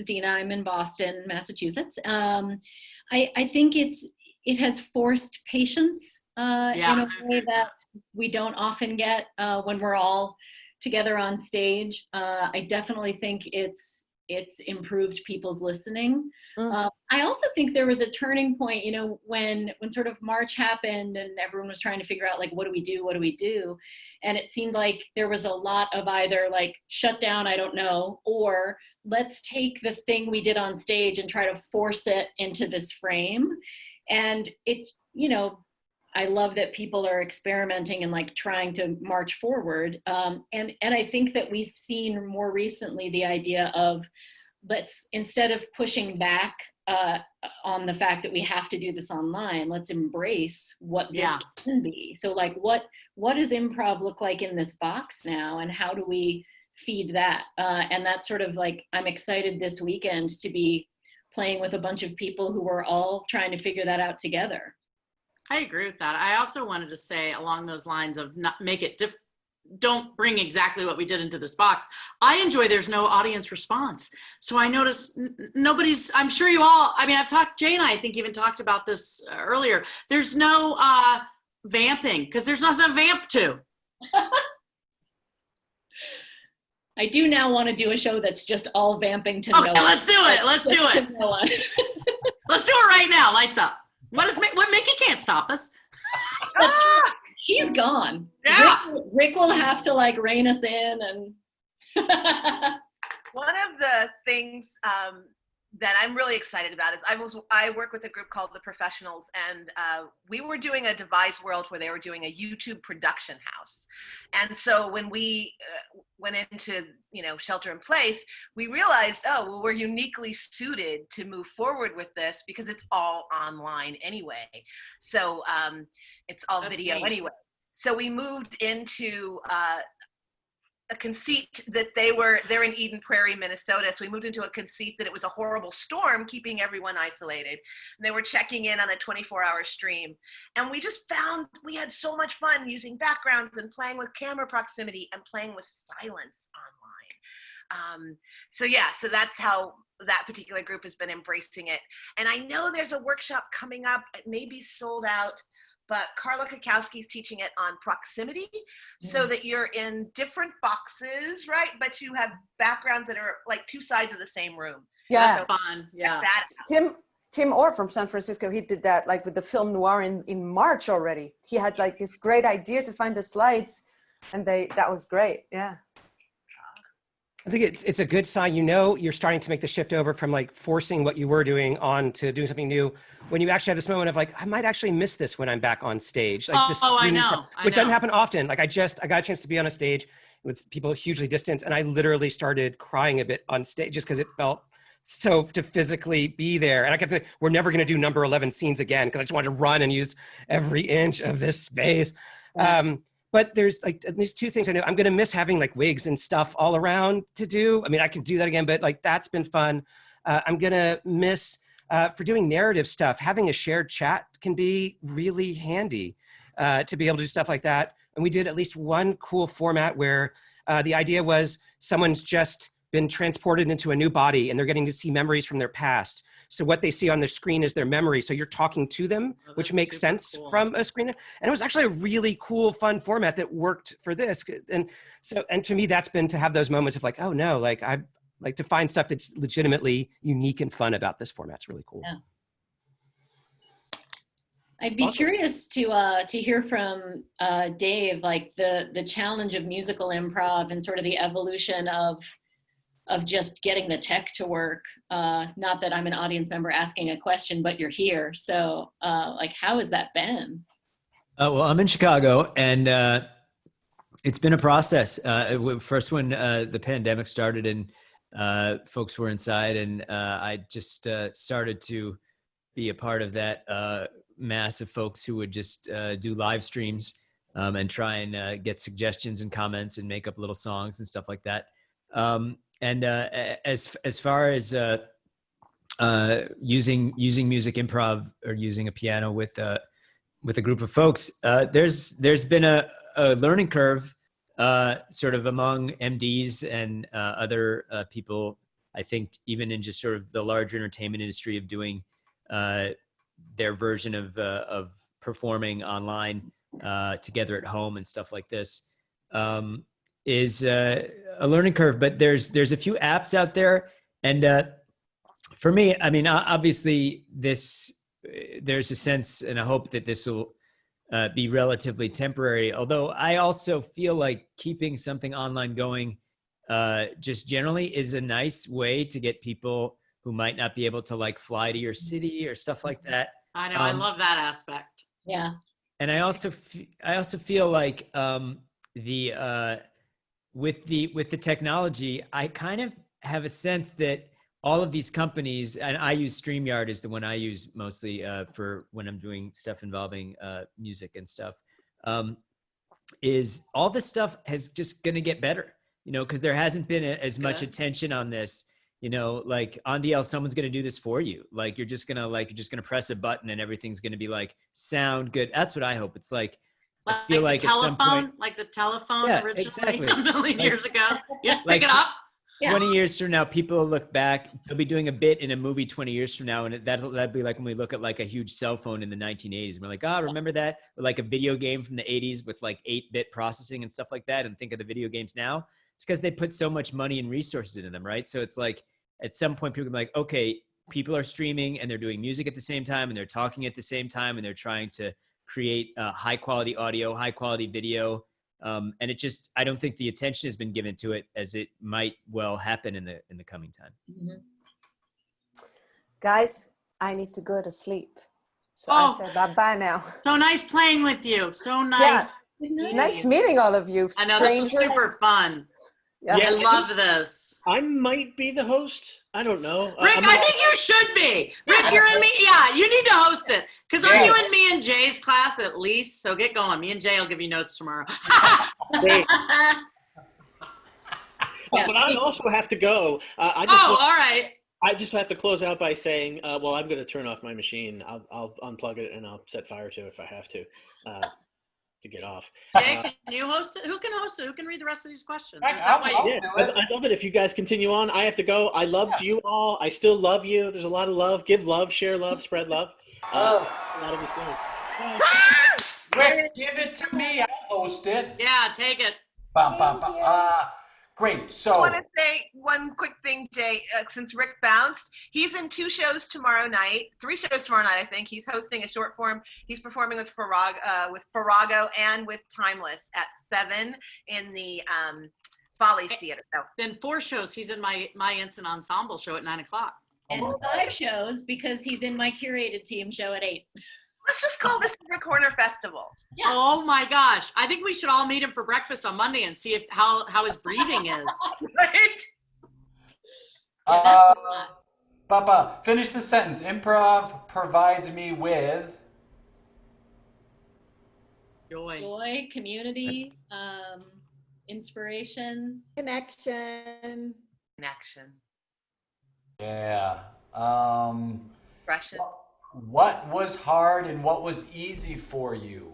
Deana. I'm in Boston, Massachusetts. I think it has forced patience in a way that we don't often get when we're all together on stage. I definitely think it's improved people's listening. I also think there was a turning point, when sort of March happened and everyone was trying to figure out like, what do we do? And it seemed like there was a lot of either like shut down, I don't know, or let's take the thing we did on stage and try to force it into this frame. And it, I love that people are experimenting and like trying to march forward. And I think that we've seen more recently the idea of let's, instead of pushing back on the fact that we have to do this online, let's embrace what this can be. So like, what does improv look like in this box now, and how do we feed that? And that's sort of like, I'm excited this weekend to be playing with a bunch of people who are all trying to figure that out together. I agree with that. I also wanted to say along those lines of not make it don't bring exactly what we did into this box. I enjoy there's no audience response. So I notice nobody's, I'm sure you all, I mean, Jay and I think even talked about this earlier. There's no vamping because there's nothing to vamp to. I do now want to do a show that's just all vamping to no one. Let's do it. Let's do it. No one. Let's do it right now. Lights up. What Miki can't stop us. She's gone. Yeah. Rick will have to like rein us in. And one of the things that I'm really excited about is I work with a group called The Professionals, and we were doing a devised world where they were doing a YouTube production house. And so when we went into, shelter in place, we realized, we're uniquely suited to move forward with this because it's all online anyway. So it's all video anyway. So we moved into a conceit that they're in Eden Prairie, Minnesota. So we moved into a conceit that it was a horrible storm keeping everyone isolated. And they were checking in on a 24-hour stream. And we just found we had so much fun using backgrounds and playing with camera proximity and playing with silence online. So that's how that particular group has been embracing it. And I know there's a workshop coming up. It may be sold out, but Carla Kakowski's teaching it on proximity, so that you're in different boxes, right? But you have backgrounds that are like two sides of the same room. Yeah. That's fun. Yeah. Tim Orr from San Francisco, he did that like with the film noir in March already. He had like this great idea to find the slides, and that was great. Yeah. I think it's a good sign. You're starting to make the shift over from like forcing what you were doing on to doing something new. When you actually have this moment of like, I might actually miss this when I'm back on stage. Like I know. Which doesn't happen often. Like I got a chance to be on a stage with people hugely distant, and I literally started crying a bit on stage just because it felt so to physically be there. And I kept saying, we're never going to do number 11 scenes again because I just wanted to run and use every inch of this space. But there's like at least two things I know. I'm going to miss having like wigs and stuff all around to do. I mean, I can do that again, but like that's been fun. I'm going to miss for doing narrative stuff. Having a shared chat can be really handy to be able to do stuff like that. And we did at least one cool format where the idea was someone's just been transported into a new body and they're getting to see memories from their past. So what they see on the screen is their memory. So you're talking to them, which makes sense from a screen. And it was actually a really cool, fun format that worked for this. And to me, that's been to have those moments of like, oh no, like I like to find stuff that's legitimately unique and fun about this format. It's really cool. Yeah. I'd be curious to hear from Dave, like the challenge of musical improv and sort of the evolution of just getting the tech to work. Not that I'm an audience member asking a question, but you're here. So like, how has that been? Well, I'm in Chicago, and it's been a process. First when the pandemic started and folks were inside, and I just started to be a part of that mass of folks who would just do live streams and try and get suggestions and comments and make up little songs and stuff like that. And as far as using music improv or using a piano with a group of folks, there's been a learning curve sort of among MDs and other people. I think even in just sort of the larger entertainment industry of doing their version of performing online together at home and stuff like this. Is a learning curve, but there's a few apps out there, and for me, I mean, obviously, there's a sense and a hope that this will be relatively temporary. Although I also feel like keeping something online going, just generally, is a nice way to get people who might not be able to like fly to your city or stuff like that. I know, I love that aspect. Yeah, and I also feel like with the technology, I kind of have a sense that all of these companies, and I use StreamYard is the one I use mostly for when I'm doing stuff involving music and stuff. Is all this stuff has just going to get better, you know, because there hasn't been as much attention on this, you know, like Andel, someone's going to do this for you. Like, you're just going to press a button and everything's going to be like, sound good. That's what I hope. It's like, I feel like the at some telephone, point, like the telephone Yeah, originally exactly. a million years ago. You just Like, pick it up. 20 years from now, people will look back, they'll be doing a bit in a movie 20 years from now. And that'd be like when we look at like a huge cell phone in the 1980s. And we're like, oh, remember that? Or like a video game from the 80s with like 8-bit processing and stuff like that. And think of the video games now. It's because they put so much money and resources into them, right? So it's like, at some point, people are like, okay, people are streaming and they're doing music at the same time and they're talking at the same time and they're trying to create high quality audio, high quality video. And it just, I don't think the attention has been given to it as it might well happen in the coming time. Mm-hmm. Guys, I need to go to sleep. So I say bye-bye now. So nice playing with you. So nice. Yeah. Nice meeting all of you. I know, strangers. this was super fun. Yeah. I love this. I might be the host. I don't know. Rick, I think you should be. Rick, you're in me. Yeah, you need to host it. Because aren't you in me and Jay's class at least? So get going. Me and Jay will give you notes tomorrow. But I also have to go. All right. I just have to close out by saying, well, I'm going to turn off my machine. I'll unplug it and I'll set fire to it if I have to get off. Jay, can you host it? Who can host it? Who can read the rest of these questions? I love it. If you guys continue on, I have to go. I loved you all. I still love you. There's a lot of love. Give love, share love, spread love. A lot of it's Rick, give it to me. I'll host it. Yeah, take it. Great. So I want to say one quick thing, Jay. Since Rick bounced, he's in 2 shows tomorrow night, 3 shows tomorrow night, I think. He's hosting a short form. He's performing with Farrago and with Timeless at 7 in the Follies Theater. So. Then 4 shows. He's in my Instant Ensemble show at 9 o'clock. And 5 shows because he's in my curated team show at 8. Let's just call this the Rick Horner Festival. Yeah. Oh my gosh. I think we should all meet him for breakfast on Monday and see how his breathing is. Right? Papa, finish the sentence. Improv provides me with Joy, community, inspiration. Connection. Yeah. Expression. What was hard and what was easy for you?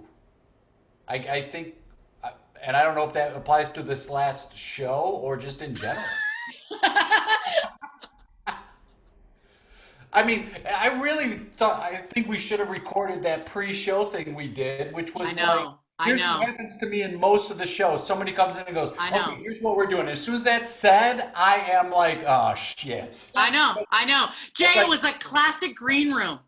I think, and I don't know if that applies to this last show or just in general. I mean, I think we should have recorded that pre-show thing we did, which was here's what happens to me in most of the shows. Somebody comes in and goes, okay, here's what we're doing. As soon as that's said, I am like, oh, shit. I know. Jay, was a classic green room.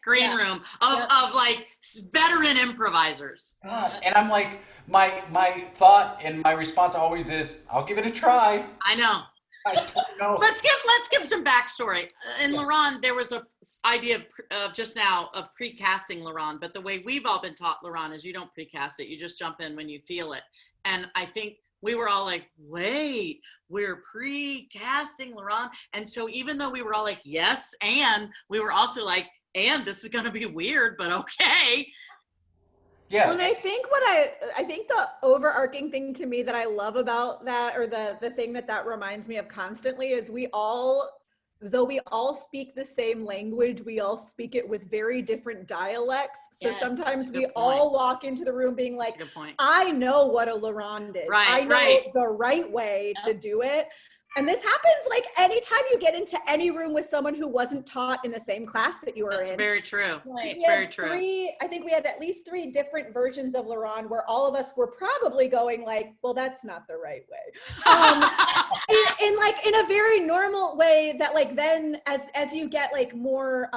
Green room of like veteran improvisers. God. And I'm like, my thought and my response always is, I'll give it a try. I know. I don't know. Let's give some backstory. In Laurent, there was a idea of just now of precasting Laurent, but the way we've all been taught Laurent is you don't precast it. You just jump in when you feel it. And I think we were all like, wait, we're precasting Laurent. And so even though we were all like, yes, and we were also like, and this is going to be weird, but okay. Yeah. Well, and I think I think the overarching thing to me that I love about that, or the thing that reminds me of constantly, is though we all speak the same language, we all speak it with very different dialects. So sometimes we all walk into the room being like, I know what a Laurent is. I know the right way to do it. And this happens like anytime you get into any room with someone who wasn't taught in the same class that you were in. That's very true. It's very true. I think we had at least 3 different versions of Laurent where all of us were probably going like, well, that's not the right way. in a very normal way that like then as you get like more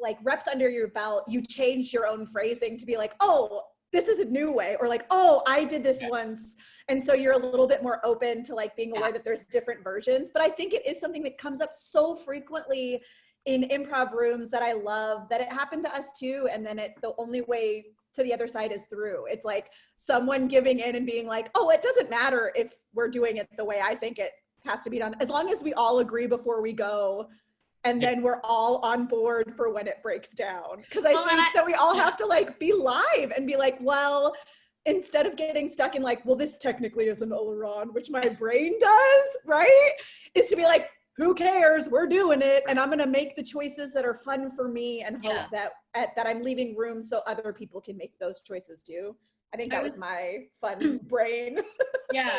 like reps under your belt, you change your own phrasing to be like, oh, this is a new way, or like, oh, I did this once. And so you're a little bit more open to like being aware that there's different versions. But I think it is something that comes up so frequently in improv rooms that I love, that it happened to us too. And then the only way to the other side is through. It's like someone giving in and being like, oh, it doesn't matter if we're doing it the way I think it has to be done, as long as we all agree before we go. And then we're all on board for when it breaks down. Because I think that we all have to like be live and be like, well, instead of getting stuck in like, well, this technically is an Oleron, which my brain does, right? Is to be like, who cares? We're doing it. And I'm gonna make the choices that are fun for me and hope that I'm leaving room so other people can make those choices too. I think that was my fun brain. Yeah.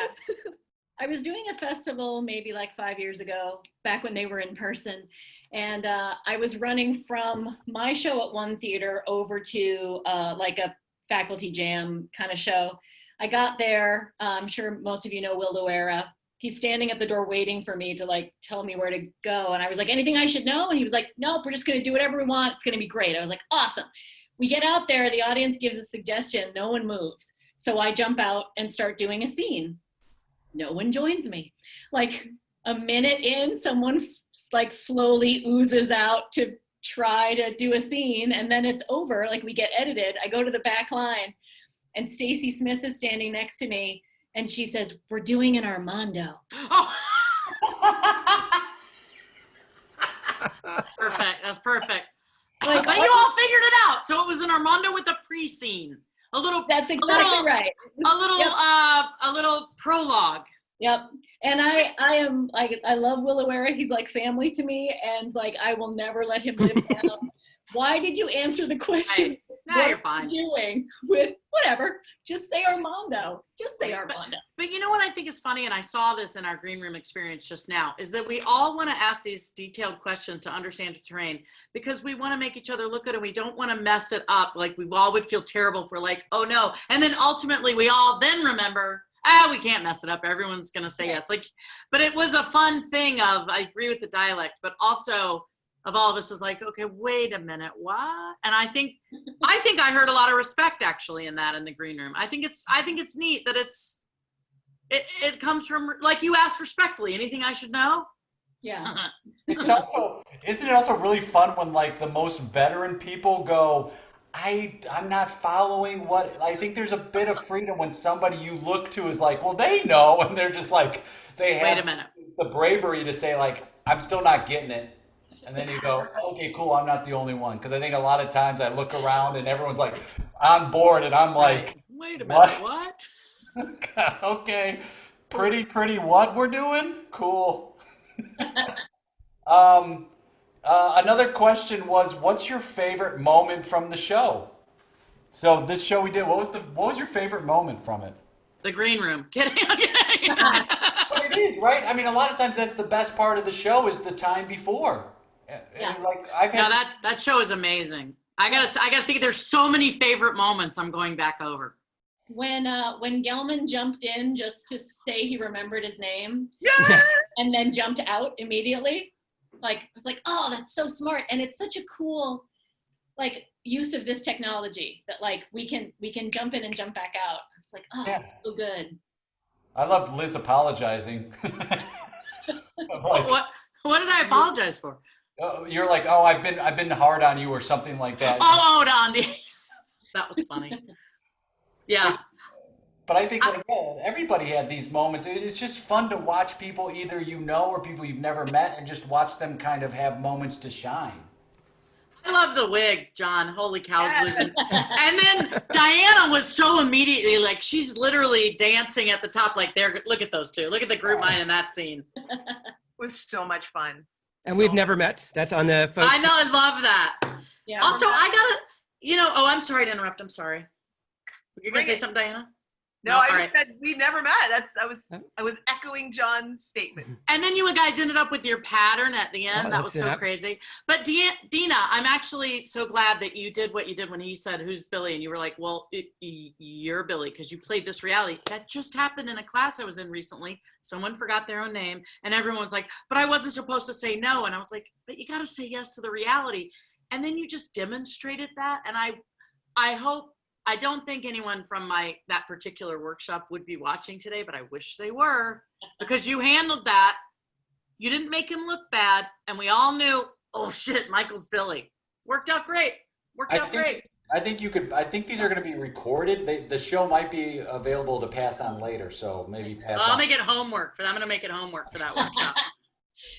I was doing a festival maybe like 5 years ago, back when they were in person. And I was running from my show at one theater over to like a faculty jam kind of show. I got there, I'm sure most of you know Will Loera. He's standing at the door waiting for me to like tell me where to go. And I was like, anything I should know? And he was like, nope, we're just gonna do whatever we want. It's gonna be great. I was like, awesome. We get out there, the audience gives a suggestion, no one moves. So I jump out and start doing a scene. No one joins me. Like a minute in, someone like slowly oozes out to try to do a scene, and then it's over, like we get edited. I go to the back line and Stacy Smith is standing next to me and she says, we're doing an Armando. Oh. Perfect, that's perfect. Like, but you all figured it out. So it was an Armando with a pre-scene. That's exactly right. A little prologue. Yep. And I am like, I love Will Loera. He's like family to me, and like I will never let him live down. Why did you answer the question? Now you're fine. Doing with whatever? Just say Armando. Just say Armando. But you know what I think is funny, and I saw this in our green room experience just now, is that we all want to ask these detailed questions to understand the terrain because we want to make each other look good and we don't want to mess it up. Like we all would feel terrible for like, oh no. And then ultimately we all then remember, we can't mess it up. Everyone's going to say yes. Like, but it was a fun thing of, I agree with the dialect, but also of all of us is like, okay, wait a minute, what? And I think I heard a lot of respect actually in the green room. I think it's neat that it comes from, like you asked respectfully, anything I should know? Yeah. Isn't it also really fun when like the most veteran people go, I'm not following what, I think there's a bit of freedom when somebody you look to is like, well, they know. And they're just like, they have the bravery to say like, I'm still not getting it. And then you go, okay, cool, I'm not the only one. Because I think a lot of times I look around and everyone's like on board and I'm like, wait a minute, what? Okay, pretty what we're doing? Cool. Another question was, what's your favorite moment from the show? So this show we did, what was your favorite moment from it? The green room. Kidding. But it is, right? I mean, a lot of times that's the best part of the show is the time before. Yeah. Like I've had that show is amazing. I gotta think. There's so many favorite moments. I'm going back over. When Gellman jumped in just to say he remembered his name, and then jumped out immediately. Like I was like, oh, that's so smart, and it's such a cool, like use of this technology that like we can jump in and jump back out. I was like, oh, that's so good. I love Liz apologizing. Like, what did I apologize for? You're like, oh, I've been hard on you or something like that. Oh, Andy. That was funny. Yeah. But I think everybody had these moments. It's just fun to watch people either you know or people you've never met and just watch them kind of have moments to shine. I love the wig, John. Holy cows, losing. And then Deana was so immediately like, she's literally dancing at the top like, there. Look at those two. Look at the group mind in that scene. It was so much fun. And we've never met. That's on the folks. I know, I love that. Yeah. Also, I gotta, I'm sorry to interrupt. I'm sorry. You're gonna say something, Deana? No, I just said we never met. I was echoing John's statement. And then you guys ended up with your pattern at the end. That was so crazy. But Deana, I'm actually so glad that you did what you did when he said, who's Billy? And you were like, well, you're Billy because you played this reality. That just happened in a class I was in recently. Someone forgot their own name and everyone's like, but I wasn't supposed to say no. And I was like, but you got to say yes to the reality. And then you just demonstrated that. And I don't think anyone from that particular workshop would be watching today, but I wish they were because you handled that. You didn't make him look bad. And we all knew, oh shit, Michael's Billy. Worked out great. I think you could. I think these are going to be recorded. The show might be available to pass on later, so maybe pass. I'll on. make it homework for that. I'm going to make it homework for that workshop.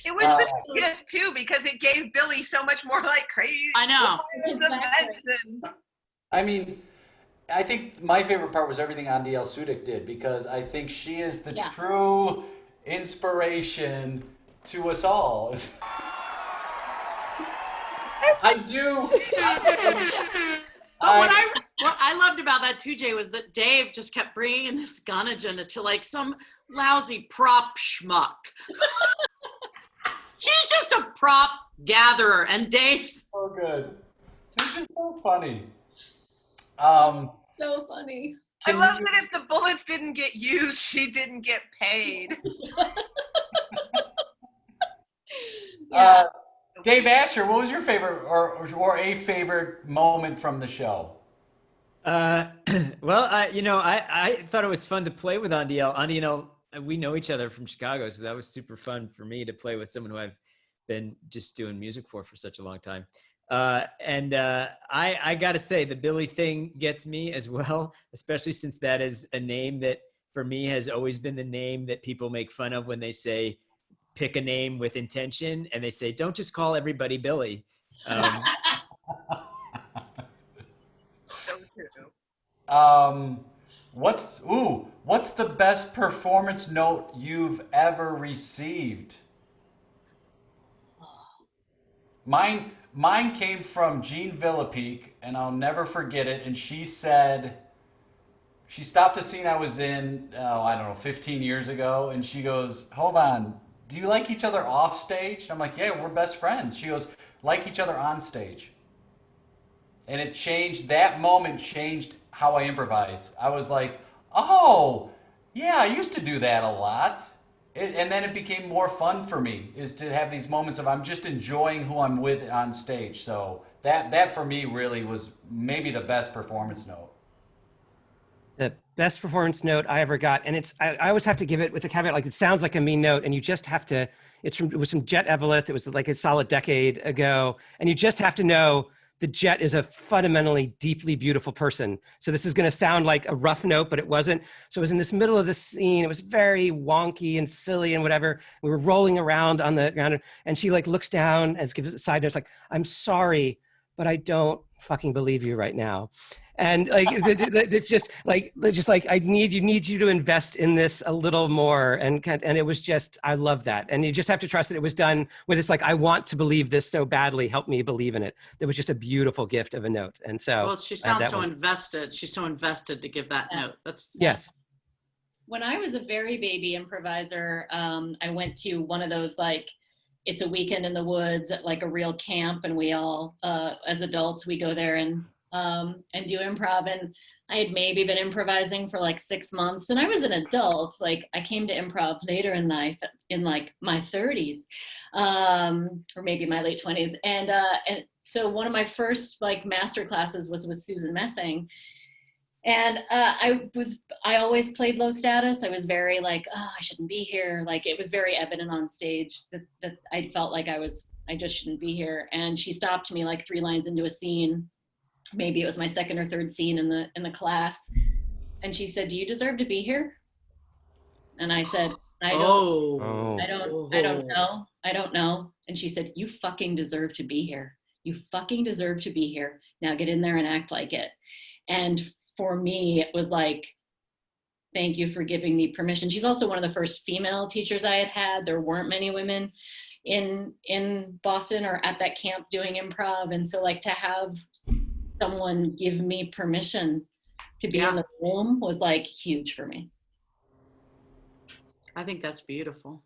It was such a gift too because it gave Billy so much more like crazy. I know. I mean, I think my favorite part was everything Andel Sudik did because I think she is the true inspiration to us all. I do. What I loved about that too, Jay, was that Dave just kept bringing in this gun agenda to like some lousy prop schmuck. She's just a prop gatherer, and Dave's so good. He's just so funny. So funny. I love that if the bullets didn't get used, she didn't get paid. Dave Asher, what was your favorite or a favorite moment from the show? Well, I thought it was fun to play with Andel. We know each other from Chicago, so that was super fun for me to play with someone who I've been just doing music for such a long time. I got to say, the Billy thing gets me as well, especially since that is a name that for me has always been the name that people make fun of when they say, pick a name with intention, and they say, don't just call everybody Billy. So true. What's the best performance note you've ever received? Mine came from Jean Villapeak, and I'll never forget it. And she said, she stopped a scene I was in, 15 years ago, and she goes, hold on, do you like each other off stage? And I'm like, yeah, we're best friends. She goes, like each other on stage. And it changed, that moment changed how I improvise. I was like, oh, yeah, I used to do that a lot. And then it became more fun for me, is to have these moments of I'm just enjoying who I'm with on stage. So that for me really was maybe the best performance note. The best performance note I ever got, and I always have to give it with a caveat, like it sounds like a mean note, and you just have to. It was from Jet Eveleth. It was like a solid decade ago, and you just have to know the Jet is a fundamentally deeply beautiful person. So this is going to sound like a rough note, but it wasn't. So it was in this middle of the scene. It was very wonky and silly and whatever. We were rolling around on the ground, and she like looks down and gives a side note. It's like, I'm sorry, but I don't fucking believe you right now. And like, it's just like, I need you to invest in this a little more. And it was just, I love that. And you just have to trust that it was done with it's like, I want to believe this so badly. Help me believe in it. It was just a beautiful gift of a note. And so. Well, she sounds so invested. She's so invested to give that note. That's. Yes. When I was a very baby improviser, I went to one of those, like, it's a weekend in the woods at like a real camp. And we all, as adults, we go there and do improv. And I had maybe been improvising for like 6 months, and I was an adult. Like, I came to improv later in life, in like my 30s, or maybe my late 20s. And so one of my first like master classes was with Susan Messing. And I always played low status. I was very like, oh, I shouldn't be here. Like, it was very evident on stage that I felt like I just shouldn't be here. And she stopped me like 3 lines into a scene. Maybe it was my second or third scene in the class. And she said, do you deserve to be here? And I said, I don't know. And she said, you fucking deserve to be here. You fucking deserve to be here. Now get in there and act like it. And for me, it was like, thank you for giving me permission. She's also one of the first female teachers I had had. There weren't many women in Boston or at that camp doing improv. And so like to have someone give me permission to be in the room was like huge for me. I think that's beautiful.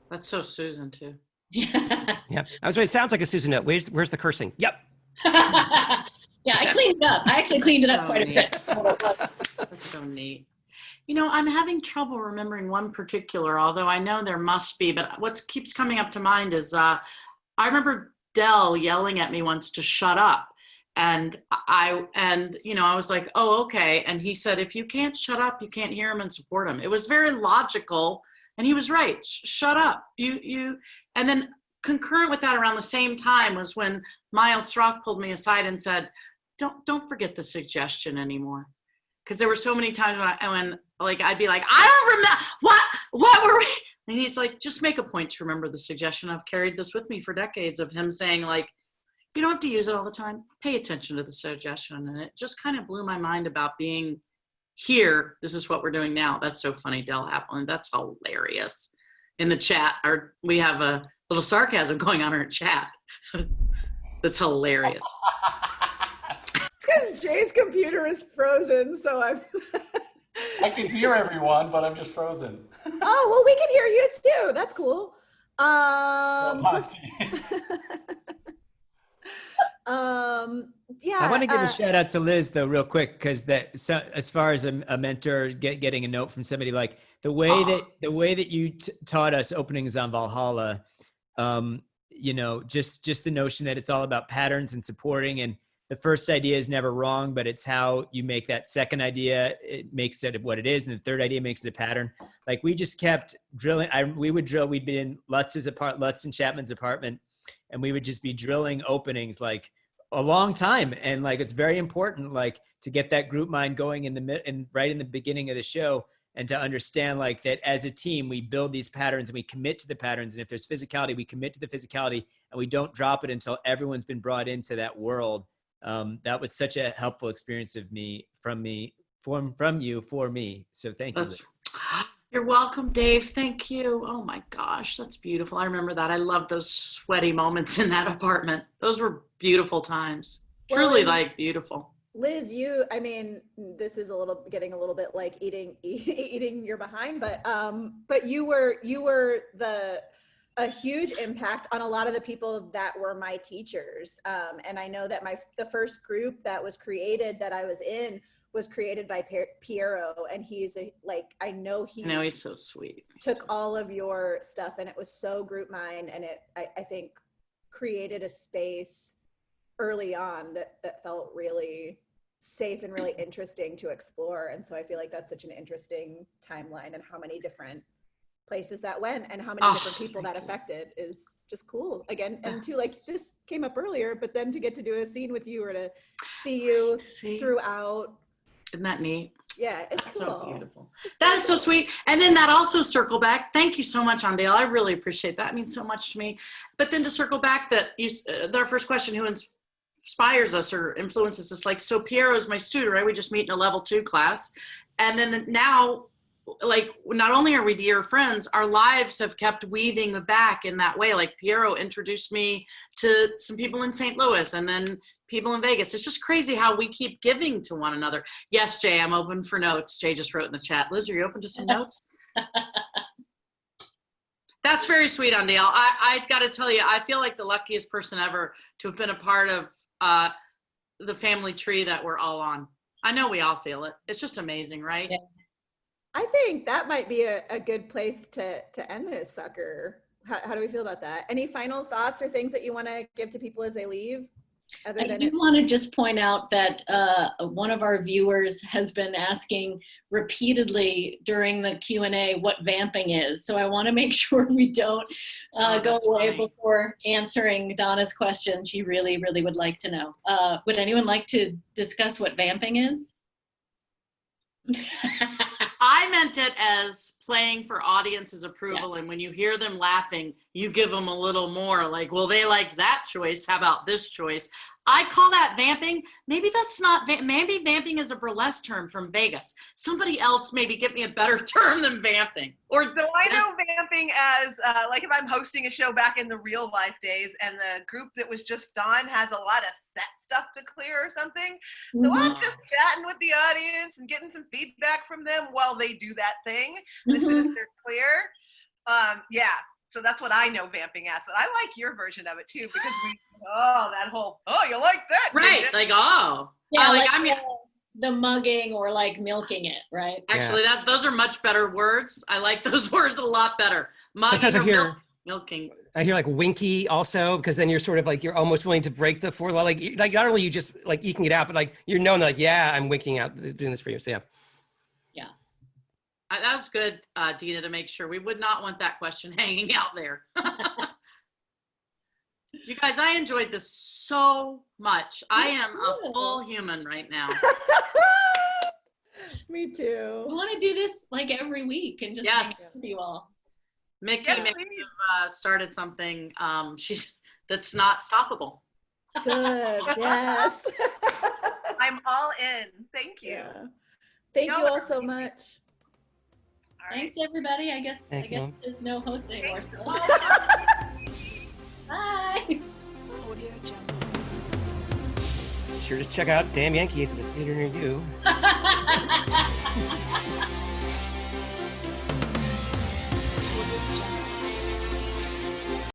That's so Susan too. Yeah. I was right. It sounds like a Susan note. Where's the cursing? Yep. Yeah, I cleaned it up. I actually cleaned it up quite a bit. That's so neat. You know, I'm having trouble remembering one particular, although I know there must be, but what keeps coming up to mind is I remember Del yelling at me once to shut up. And I was like, oh, okay. And he said, if you can't shut up, you can't hear him and support him. It was very logical. And he was right. Shut up. And then concurrent with that around the same time was when Miles Stroth pulled me aside and said, don't forget the suggestion anymore. Because there were so many times when like I'd be like, I don't remember what were we? And he's like, just make a point to remember the suggestion. I've carried this with me for decades of him saying like, you don't have to use it all the time. Pay attention to the suggestion. And it just kind of blew my mind about being here. This is what we're doing now. That's so funny, Del Haviland. That's hilarious. In the chat, we have a little sarcasm going on in our chat. That's hilarious. Because Jay's computer is frozen, so I'm. I can hear everyone, but I'm just frozen. Oh, well, we can hear you too. That's cool. Yeah. I want to give a shout out to Liz though, real quick, because as far as a mentor getting a note from somebody, like the way that you taught us openings on Valhalla, you know, just the notion that it's all about patterns and supporting, and the first idea is never wrong, but it's how you make that second idea, it makes it what it is, and the third idea makes it a pattern. Like we just kept drilling. We'd be in Lutz and Chapman's apartment, and we would just be drilling openings like a long time. And like, it's very important, like to get that group mind going right in the beginning of the show, and to understand like that as a team, we build these patterns and we commit to the patterns. And if there's physicality, we commit to the physicality, and we don't drop it until everyone's been brought into that world. That was such a helpful experience from you for me. So thank you. You're welcome, Dave. Thank you. Oh my gosh, that's beautiful. I remember that. I love those sweaty moments in that apartment. Those were beautiful times. Truly, like beautiful. Liz, I mean, this is getting a little bit like eating your behind, but you were a huge impact on a lot of the people that were my teachers. And I know that the first group that was created that I was in was created by Piero, and he's I know he's so sweet. Took all of your stuff, and it was so group mind, and I think created a space early on that felt really safe and really interesting to explore. And so I feel like that's such an interesting timeline, and how many different places that went and how many different people that affected is just cool. Again, and to like this came up earlier, but then to get to do a scene with you or to see you throughout. Isn't that neat? Yeah, it's cool. So beautiful. That is so sweet. And then that also circle back. Thank you so much, Andel. I really appreciate that. It means so much to me. But then to circle back that our first question, who inspires us or influences us? Like, so Piero's my student, right? We just meet in a level 2 class. And then now, like, not only are we dear friends, our lives have kept weaving back in that way. Like Piero introduced me to some people in St. Louis, and then people in Vegas. It's just crazy how we keep giving to one another. Yes, Jay, I'm open for notes. Jay just wrote in the chat. Liz, are you open to some notes? That's very sweet, Andel. I got to tell you, I feel like the luckiest person ever to have been a part of the family tree that we're all on. I know we all feel it. It's just amazing, right? Yeah. I think that might be a good place to end this sucker. How do we feel about that? Any final thoughts or things that you want to give to people as they leave? I do want to just point out that one of our viewers has been asking repeatedly during the Q&A what vamping is. So I want to make sure we don't go away before answering Donna's question. She really, really would like to know. Would anyone like to discuss what vamping is? I meant it as playing for audience's approval, and when you hear them laughing, you give them a little more, like, well, they like that choice, how about this choice? I call that vamping. Maybe that's not, maybe vamping is a burlesque term from Vegas. Somebody else maybe get me a better term than vamping. Or so I know vamping as, like if I'm hosting a show back in the real life days and the group that was just on has a lot of set stuff to clear or something. So I'm just chatting with the audience and getting some feedback from them while they do that thing. As soon as they're clear. Yeah. So that's what I know vamping as. But I like your version of it too, because that whole, you like that. Right. Like, yeah, like the mugging or like milking it, right? Actually, those are much better words. I like those words a lot better. Mugging or milking. I hear like winky also, because then you're sort of like, you're almost willing to break the fourth wall. Like not only you just like eking it out, but like you're knowing like, yeah, I'm winking out doing this for you. So yeah. Yeah. That was good, Deana, to make sure. We would not want that question hanging out there. You guys, I enjoyed this so much. I am a full human right now. Me too. I want to do this like every week and just hang out with you all. Mickey may have started something that's not stoppable. Good. Yes. I'm all in. Thank you. Yeah. Thank you all so much. Thanks, everybody. I guess Thank you. there's no host anymore. So. Bye. Sure to check out Damn Yankees at the theater near you.